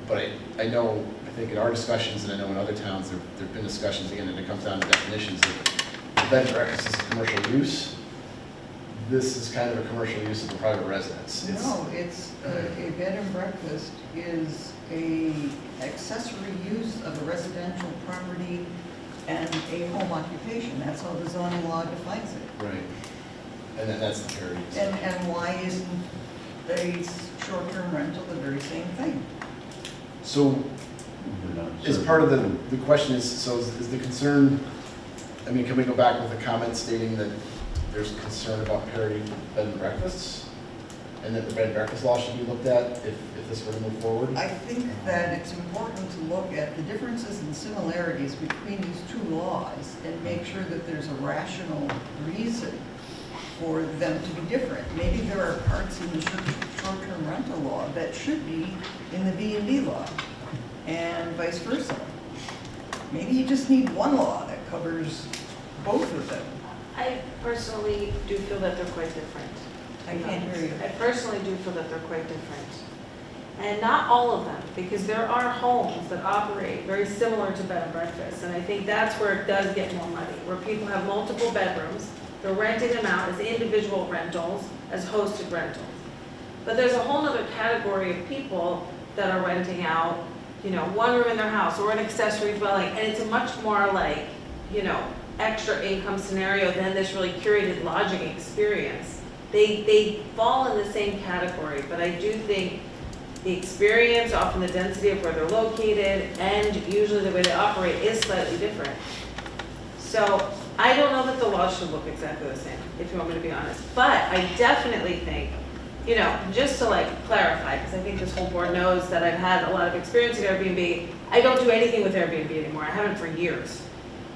S6: But I know, I think in our discussions, and I know in other towns, there've been discussions, again, and it comes down to definitions of bed and breakfast is a commercial use. This is kind of a commercial use of a private residence.
S12: No, it's, a bed and breakfast is a accessory use of a residential property and a home occupation. That's how the zoning law defines it.
S6: Right. And then that's the parity.
S12: And why isn't a short-term rental the very same thing?
S6: So, as part of the question is the concern, can we go back with a comment stating that there's concern about parity for bed and breakfasts? And that the bed and breakfast law should be looked at if this were to move forward?
S12: I think that it's important to look at the differences and similarities between these two laws and make sure that there's a rational reason for them to be different. Maybe there are parts in the short-term rental law that should be in the B&B law, and vice versa. Maybe you just need one law that covers both of them.
S8: I personally do feel that they're quite different.
S12: I can't hear you.
S8: I personally do feel that they're quite different. And not all of them, because there are homes that operate very similar to bed and breakfast. And I think that's where it does get more muddy, where people have multiple bedrooms, they're renting them out as individual rentals, as hosted rentals. But there's a whole other category of people that are renting out, one room in their house or an accessory dwelling, and it's a much more like, extra income scenario than this really curated lodging experience. They fall in the same category, but I do think the experience, often the density of where they're located, and usually the way they operate is slightly different. So I don't know that the laws should look exactly the same, if you want me to be honest. But I definitely think, just to clarify, because I think this whole board knows that I've had a lot of experience in Airbnb. I don't do anything with Airbnb anymore. I haven't for years.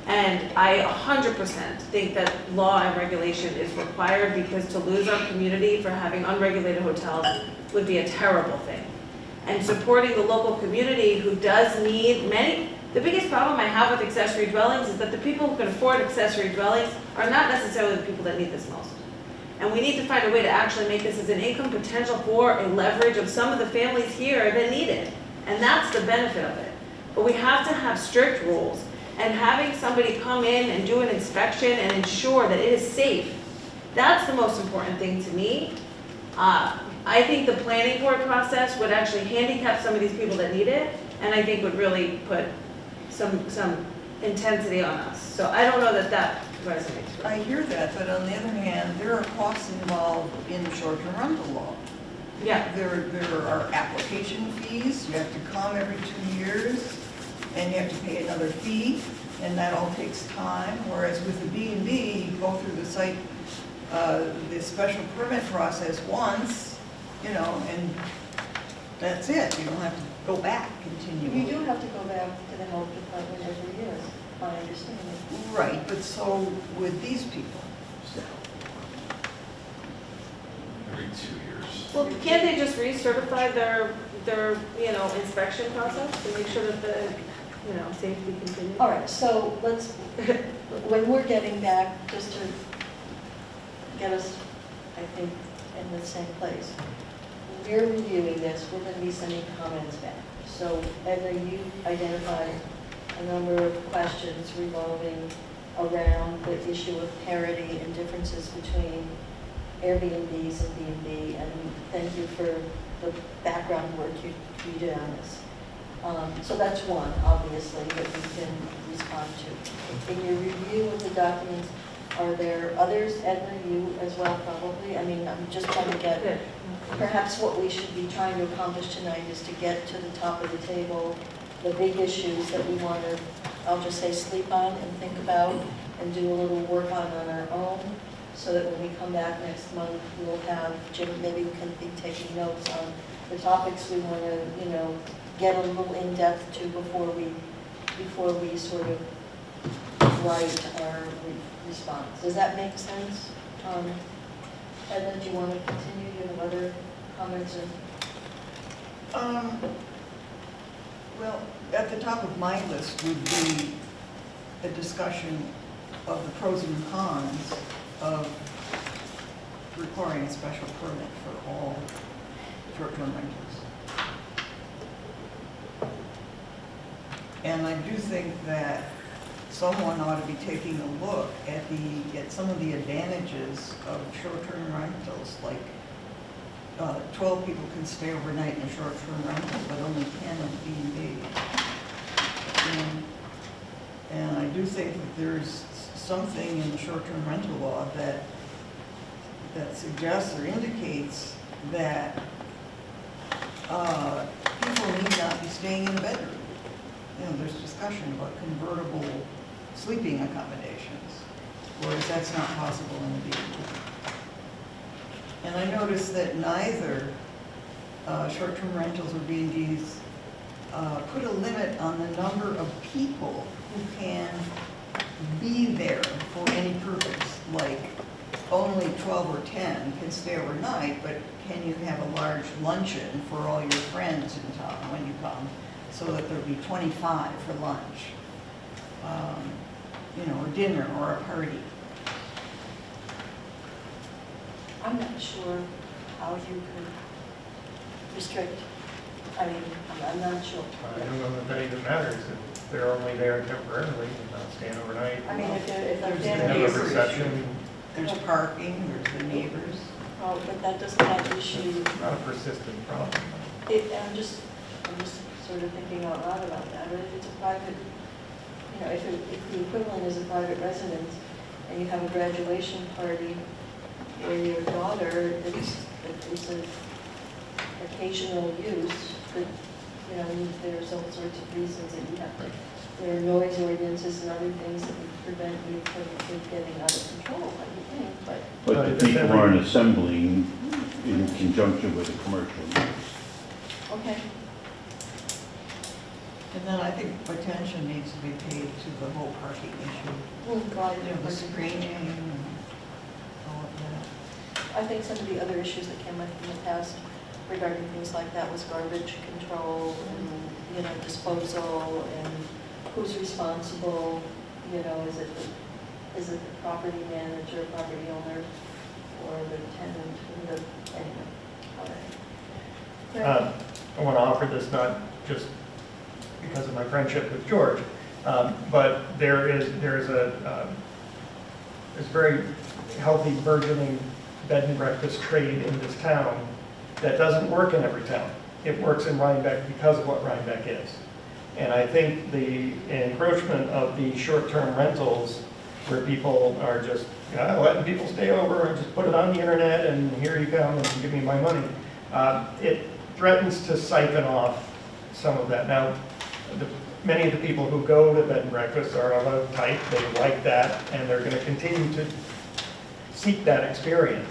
S8: And I 100% think that law and regulation is required, because to lose our community for having unregulated hotels would be a terrible thing. And supporting the local community who does need the biggest problem I have with accessory dwellings is that the people who can afford accessory dwellings are not necessarily the people that need this most. And we need to find a way to actually make this as an income potential for a leverage of some of the families here that need it. And that's the benefit of it. But we have to have strict rules. And having somebody come in and do an inspection and ensure that it is safe, that's the most important thing to me. I think the planning board process would actually handicap some of these people that need it, and I think would really put some intensity on us. So I don't know that resonates.
S12: I hear that, but on the other hand, there are costs involved in the short-term rental law.
S8: Yeah.
S12: There are application fees, you have to come every 2 years, and you have to pay another fee, and that all takes time. Whereas with the B&B, you go through the special permit process once, and that's it. You don't have to go back continually.
S1: You do have to go back to the health department every year, my understanding.
S12: Right, but so with these people.
S6: Every 2 years.
S8: Well, can't they just recertify their inspection process to make sure that the, safety continues?
S1: All right, so let's, when we're getting back, just to get us, I think, in the same place, we're reviewing this, we're going to be sending comments back. So Edna, you identified a number of questions revolving around the issue of parity and differences between Airbnbs and B&B, and thank you for the background work you did on this. So that's one, obviously, that we can respond to. In your review of the documents, are there others, Edna, you as well probably? I mean, I'm just trying to get, perhaps what we should be trying to accomplish tonight is to get to the top of the table, the big issues that we want to, I'll just say, sleep on and think about and do a little work on our own, so that when we come back next month, we'll have, Jim, maybe we can be taking notes on the topics we want to, you know, get a little in-depth to before we sort of write our response. Does that make sense? Edna, do you want to continue? Do you have other comments?
S12: Well, at the top of my list would be a discussion of the pros and cons of requiring a special permit for all short-term rentals. And I do think that someone ought to be taking a look at some of the advantages of short-term rentals, like 12 people can stay overnight in a short-term rental, but only 10 in B&B. And I do think that there's something in the short-term rental law that suggests or indicates that people need not be staying in a bedroom. You know, there's discussion about convertible sleeping accommodations, whereas that's not possible in a B&B. And I noticed that neither short-term rentals or B&Bs put a limit on the number of people who can be there for any purpose, like only 12 or 10 can stay overnight, but can you have a large luncheon for all your friends in town when you come, so that there'll be 25 for lunch, you know, or dinner or a party.
S1: I'm not sure how you could restrict. I mean, I'm not sure.
S2: I don't know that that even matters. If they're only there temporarily and not staying overnight.
S1: I mean, if
S12: There's
S1: they're
S12: the
S2: Have a
S12: neighbors.
S2: reception,
S12: There's parking, there's the neighbors.
S1: Oh, but that doesn't have issue.
S2: not a persistent problem.
S1: I'm just sort of thinking out loud about that. But if it's a private, you know, if the equivalent is a private residence and you have a graduation party for your daughter, it's an occasional use, but, you know, there's all sorts of reasons that you have to, there are noise ordinances and other things that would prevent you from getting out of control, I would think, but.
S15: But the people aren't assembling in conjunction with a commercial use.
S1: Okay.
S12: And then I think attention needs to be paid to the whole parking issue.
S1: Well, God,
S12: You know, the screening and all of that.
S1: I think some of the other issues that came up in the past regarding things like that was garbage control and, you know, disposal and who's responsible, you know, is it the property manager, property owner, or the tenant, anyway. All right.
S2: I want to offer this not just because of my friendship with George, but there's a very healthy burgeoning bed and breakfast trade in this town that doesn't work in every town. It works in Rhinebeck because of what Rhinebeck is. And I think the encroachment of the short-term rentals where people are just letting people stay over and just put it on the internet and here you come and give me my money, it threatens to siphon off some of that. Now, many of the people who go to bed and breakfast are of a type, they like that, and they're going to continue to seek that experience.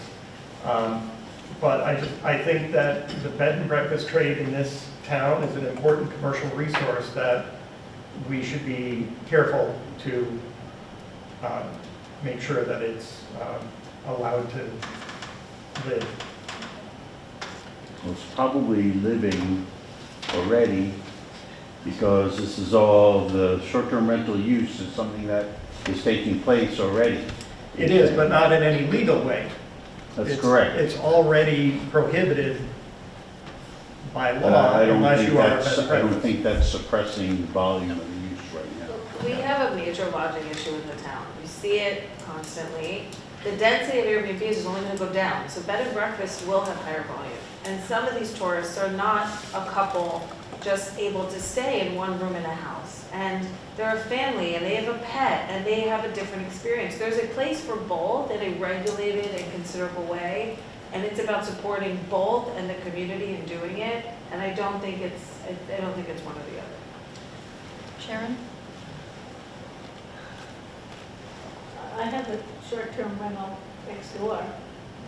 S2: But I think that the bed and breakfast trade in this town is an important commercial resource that we should be careful to make sure that it's allowed to live.
S15: Well, it's probably living already because this is all, the short-term rental use is something that is taking place already.
S2: It is, but not in any legal way.
S15: That's correct.
S2: It's already prohibited by law unless you are a bed and breakfast.
S15: I don't think that's suppressing the volume of the use right now.
S8: We have a major lodging issue in the town. We see it constantly. The density of Airbnbs is only gonna go down, so bed and breakfast will have higher volume. And some of these tourists are not a couple just able to stay in one room in a house. And they're a family, and they have a pet, and they have a different experience. There's a place for both in a regulated and considerable way, and it's about supporting both and the community in doing it. And I don't think it's one or the other.
S1: Sharon?
S11: I have a short-term rental next door.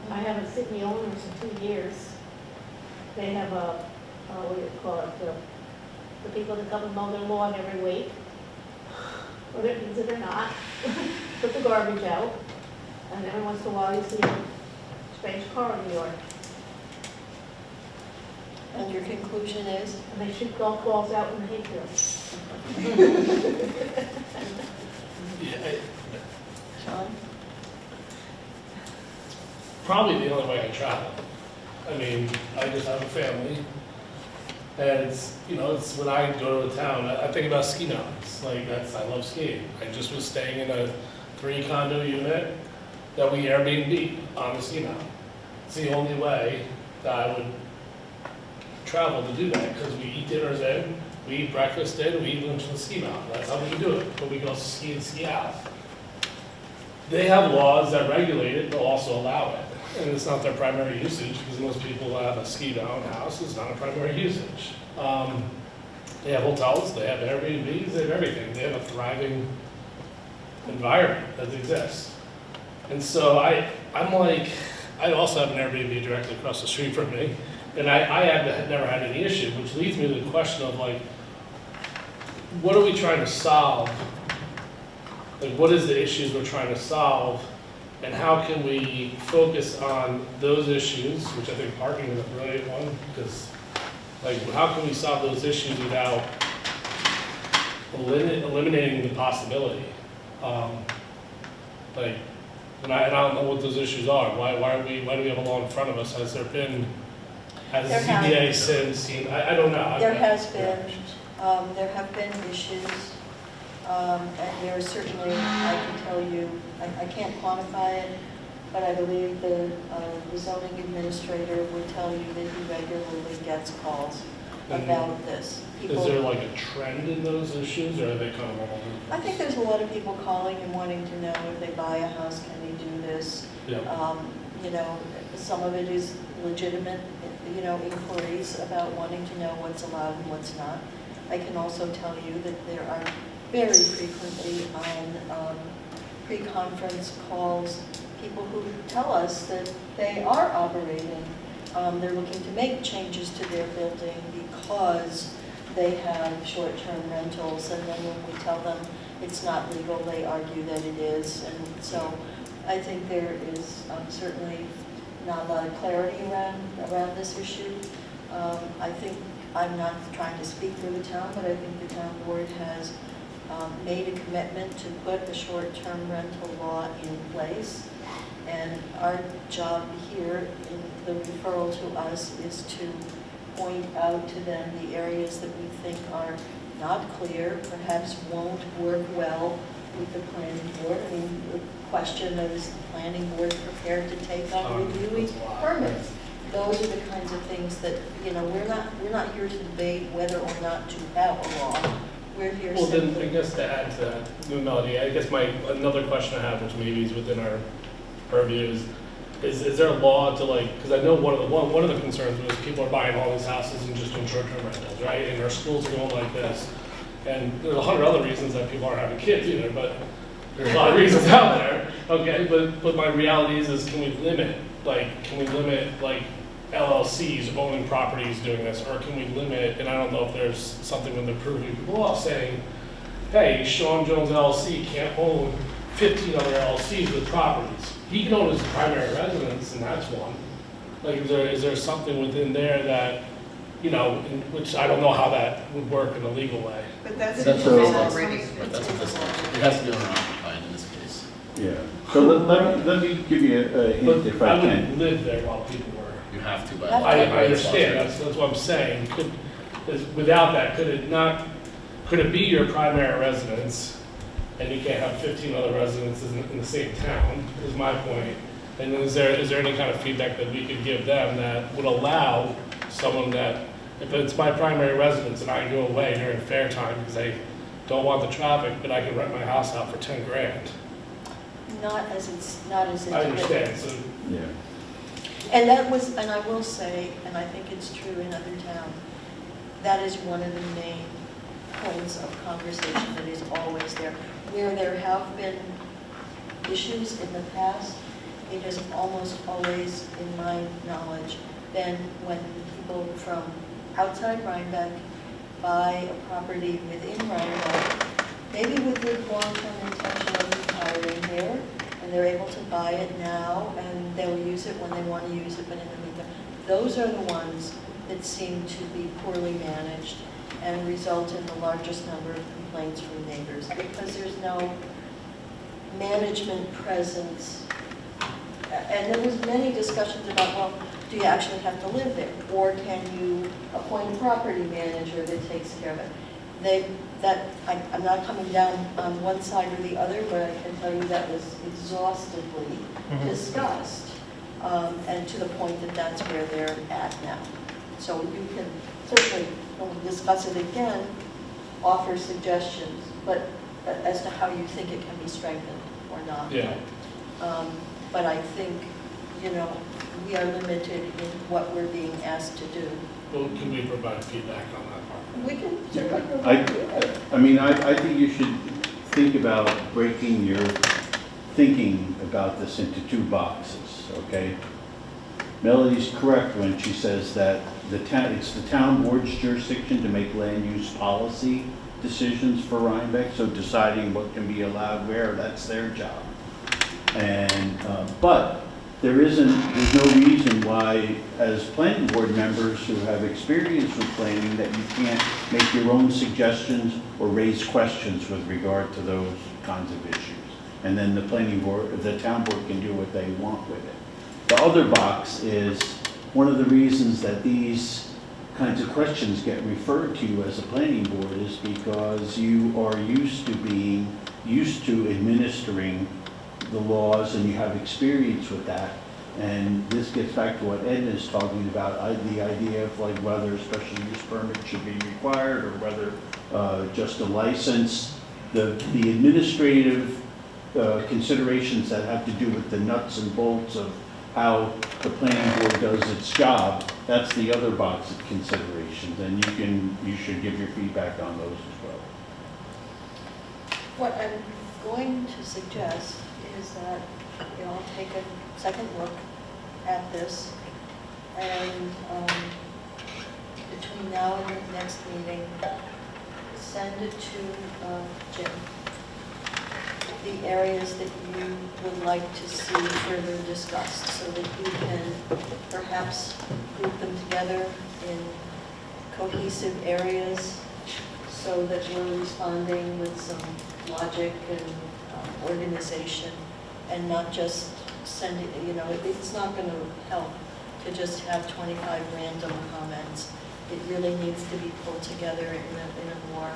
S11: I haven't seen the owners in 2 years. They have what do you call it, the people that come and mow their lawn every week, whether it means it or not, put the garbage out, and every once in a while you see a strange car in the yard.
S1: And your conclusion is?
S11: And they shoot golf balls out in the hayfield.
S1: Sean?
S17: Probably the only way I travel. I mean, I just have a family, and it's when I go to a town, I think about ski mountains. Like I love skiing. I just was staying in a 3-condo unit that we Airbnb on the ski mountain. It's the only way that I would travel to do that, because we eat dinners in, we eat breakfast in, we eat lunch on the ski mountain. That's how we do it. But we go ski and ski out. They have laws that regulate it, but also allow it. And it's not their primary usage, because most people have a ski down house, it's not a primary usage. They have hotels, they have Airbnbs, they have everything. They have a thriving environment that exists. And so I'm like, I also have an Airbnb directly across the street from me, and I have never had any issue, which leads me to the question of like, what are we trying to solve? Like, what is the issues we're trying to solve? And how can we focus on those issues, which I think parking is a brilliant one, because like, how can we solve those issues without eliminating the possibility? And I don't know what those issues are. Why do we have a law in front of us? Has the ZBA since, I don't know.
S1: There have been issues. And there is certainly, I can tell you, I can't quantify it, but I believe the zoning administrator would tell you that he regularly gets calls about this.
S17: Is there like a trend in those issues, or are they kind of all?
S1: I think there's a lot of people calling and wanting to know if they buy a house, can they do this?
S17: Yeah.
S1: Some of it is legitimate, inquiries about wanting to know what's allowed and what's not. I can also tell you that there are very frequently on pre-conference calls, people who tell us that they are operating. They're looking to make changes to their building because they have short-term rentals, and then when we tell them it's not legal, they argue that it is. And so I think there is certainly not a lot of clarity around this issue. I think, I'm not trying to speak for the town, but I think the town board has made a commitment to put a short-term rental law in place. And our job here in the referral to us is to point out to them the areas that we think are not clear, perhaps won't work well with the planning board. I mean, the question of, is the planning board prepared to take on reviewing permits? Those are the kinds of things that, we're not here to debate whether or not to have a law. We're here
S17: Well, then,
S1: simply.
S17: I guess to add to that, Melody, I guess another question I have, which maybe is within our purview, is there a law to because I know one of the concerns was people are buying all these houses and just doing short-term rentals, right? And our schools are going like this. And there's 100 other reasons that people aren't having kids either, but there's a lot of reasons out there. Okay, but my reality is can we limit LLCs owning properties doing this, or can we limit, and I don't know if there's something when they're proving people off saying, hey, Sean Jones LLC can't own 15 other LLCs with properties. He can own his primary residence, and that's one. Is there something within there that, which I don't know how that would work in a legal way.
S3: But that's
S6: already. That's what this is. It has to be owner-occupied in this case.
S15: Yeah. So let me give you a hint if I
S17: I
S15: can.
S17: wouldn't live there while people were.
S6: You have to, but
S17: I understand, that's what I'm saying. Without that, could it be your primary residence, and you can't have 15 other residences in the same town, is my point. And is there any kind of feedback that we could give them that would allow someone that, if it's my primary residence and I go away during fair time because I don't want the traffic, but I can rent my house out for 10 grand?
S1: Not as
S17: I understand, so,
S15: Yeah.
S1: And that was, and I will say, and I think it's true in other towns, that is one of the main points of conversation that is always there. Where there have been issues in the past, it has almost always, in my knowledge, been when people from outside Rhinebeck buy a property within Rhinebeck, maybe with the long-term intention of retiring there, and they're able to buy it now, and they'll use it when they want to use it, but in the meantime, those are the ones that seem to be poorly managed and result in the largest number of complaints from neighbors, because there's no management presence. And there was many discussions about, well, do you actually have to live there? Or can you appoint a property manager that takes care of it? I'm not coming down on one side or the other, but I can tell you that was exhaustively discussed, and to the point that that's where they're at now. So you can certainly, when we discuss it again, offer suggestions, but as to how you think it can be strengthened or not.
S17: yeah.
S1: But I think, we are limited in what we're being asked to do.
S17: Well, can we provide feedback on that part?
S1: We can certainly provide it.
S15: I mean, I think you should think about breaking your thinking about this into two boxes, okay? Melody's correct when she says that it's the town board's jurisdiction to make land use policy decisions for Rhinebeck, so deciding what can be allowed where, that's their job. And, but there's no reason why, as planning board members who have experience with planning, that you can't make your own suggestions or raise questions with regard to those kinds of issues. And then the planning board, the town board can do what they want with it. The other box is one of the reasons that these kinds of questions get referred to you as a planning board is because you are used to administering the laws and you have experience with that. And this gets back to what Edna is talking about, the idea of like whether a special use permit should be required or whether just a license. The administrative considerations that have to do with the nuts and bolts of how the planning board does its job, that's the other box of considerations, and you should give your feedback on those as well.
S1: What I'm going to suggest is that we all take a second look at this, and between now and the next meeting, send it to Jim. The areas that you would like to see further discussed, so that you can perhaps group them together in cohesive areas, so that we're responding with some logic and organization, and not just send it, it's not going to help to just have 25 random comments. It really needs to be pulled together in a more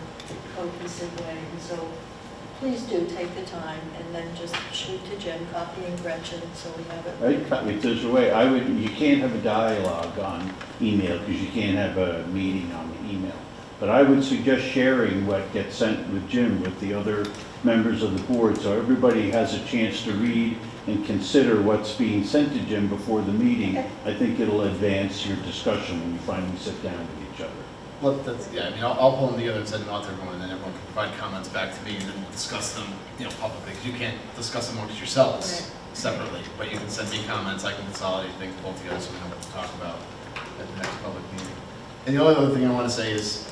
S1: cohesive way. And so please do take the time and then just shoot to Jen, copying Gretchen, so we have it.
S15: If there's a way, you can't have a dialogue on email because you can't have a meeting on the email. But I would suggest sharing what gets sent with Jim with the other members of the board, so everybody has a chance to read and consider what's being sent to Jim before the meeting.
S1: Okay.
S15: I think it'll advance your discussion when you finally sit down with each other.
S6: Well, I'll pull them together and send them out to everyone, and then everyone can provide comments back to me, and then we'll discuss them, publicly, because you can't discuss them amongst yourselves separately, but you can send me comments, I can consolidate things, pull together, so we know what to talk about at the next public meeting. And the only other thing I want to say is,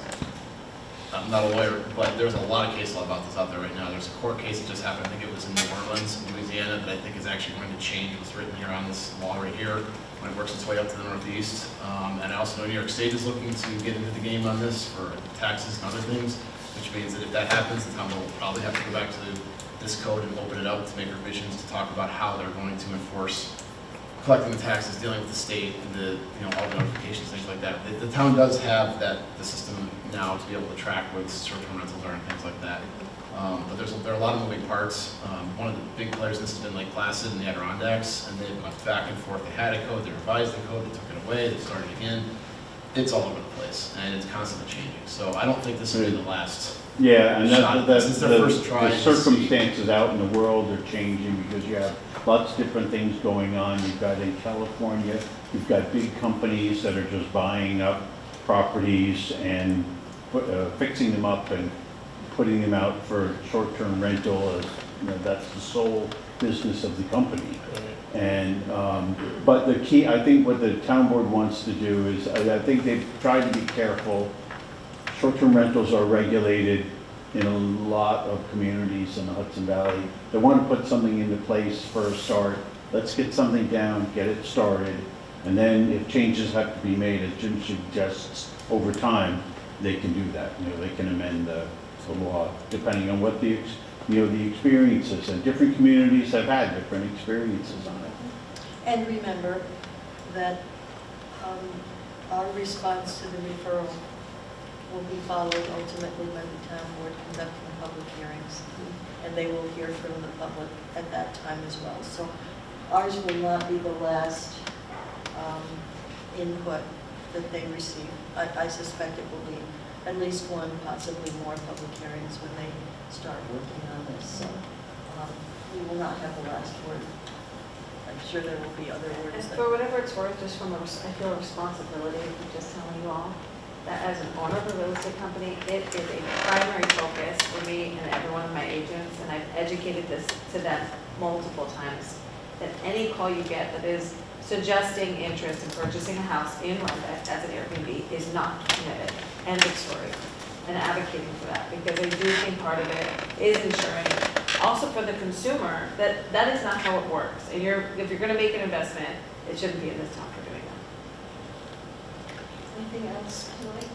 S6: I'm not a lawyer, but there's a lot of case law about this out there right now. There's a court case that just happened, I think it was in New Orleans, Louisiana, that I think is actually going to change what's written here on this law right here when it works its way up to the Northeast. And I also know New York State is looking to get into the game on this for taxes and other things, which means that if that happens, the town will probably have to go back to this code and open it up to make revisions to talk about how they're going to enforce collecting the taxes, dealing with the state, and the, you know, all the notifications, things like that. The town does have the system now to be able to track where the short-term rentals are and things like that. But there are a lot of moving parts. One of the big players in this has been Lake Placid and the Adirondacks, and they've went back and forth. They had a code, they revised the code, they took it away, they started again. It's all over the place, and it's constantly changing. So I don't think this will be the last.
S15: Yeah, and
S6: shot. This is their first try.
S15: the circumstances out in the world are changing because you have lots of different things going on. You've got in California, you've got big companies that are just buying up properties and fixing them up and putting them out for short-term rental. As, you know, that's the sole business of the company. And but the key, I think, what the town board wants to do is, I think they've tried to be careful. Short-term rentals are regulated in a lot of communities in the Hudson Valley. They want to put something into place for a start. Let's get something down, get it started, and then if changes have to be made, as Jim suggests, over time, they can do that. You know, they can amend the law depending on what the experiences, and different communities have had different experiences on it.
S1: And remember that our response to the referral will be followed ultimately by the town board conducting public hearings. And they will hear from the public at that time as well. So ours will not be the last input that they receive. I suspect it will be at least one, possibly more public hearings when they start working on this. So we will not have the last word. I'm sure there will be other words.
S8: And for whatever it's worth, just from I feel a responsibility of just telling you all that as an owner of a real estate company, it is a primary focus for me and every one of my agents, and I've educated this to them multiple times, that any call you get that is suggesting interest in purchasing a house in Rhinebeck as an Airbnb is not committed. End of story. And advocating for that, because I do think part of it is ensuring, also for the consumer, that that is not how it works. And if you're going to make an investment, it shouldn't be in this town for doing that.
S1: Anything else tonight?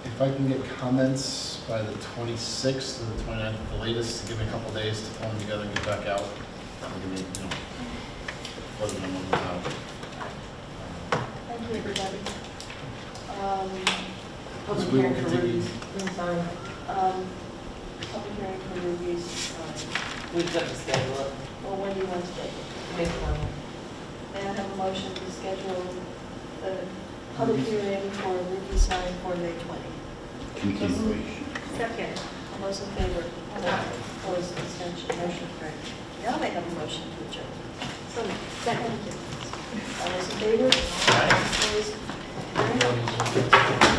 S9: If I can get comments by the 26th or the 29th at the latest, to give me a couple days to pull them together and get back out, that would give me, you know, before the memo goes out.
S1: Thank you, everybody.
S9: Public hearing for Ruby's.
S1: Sorry. Public hearing for Ruby's.
S4: We just have to schedule it.
S1: Well, when do you want to schedule?
S4: May 20th.
S1: May I have a motion to schedule the public hearing for Ruby sign for May 20?
S15: Continuation.
S8: Second.
S1: All those in favor? Opposed, abstention, motion carried. Now may I have a motion to adjourn?
S8: So, second.
S1: All those in favor? Opposed? Carried.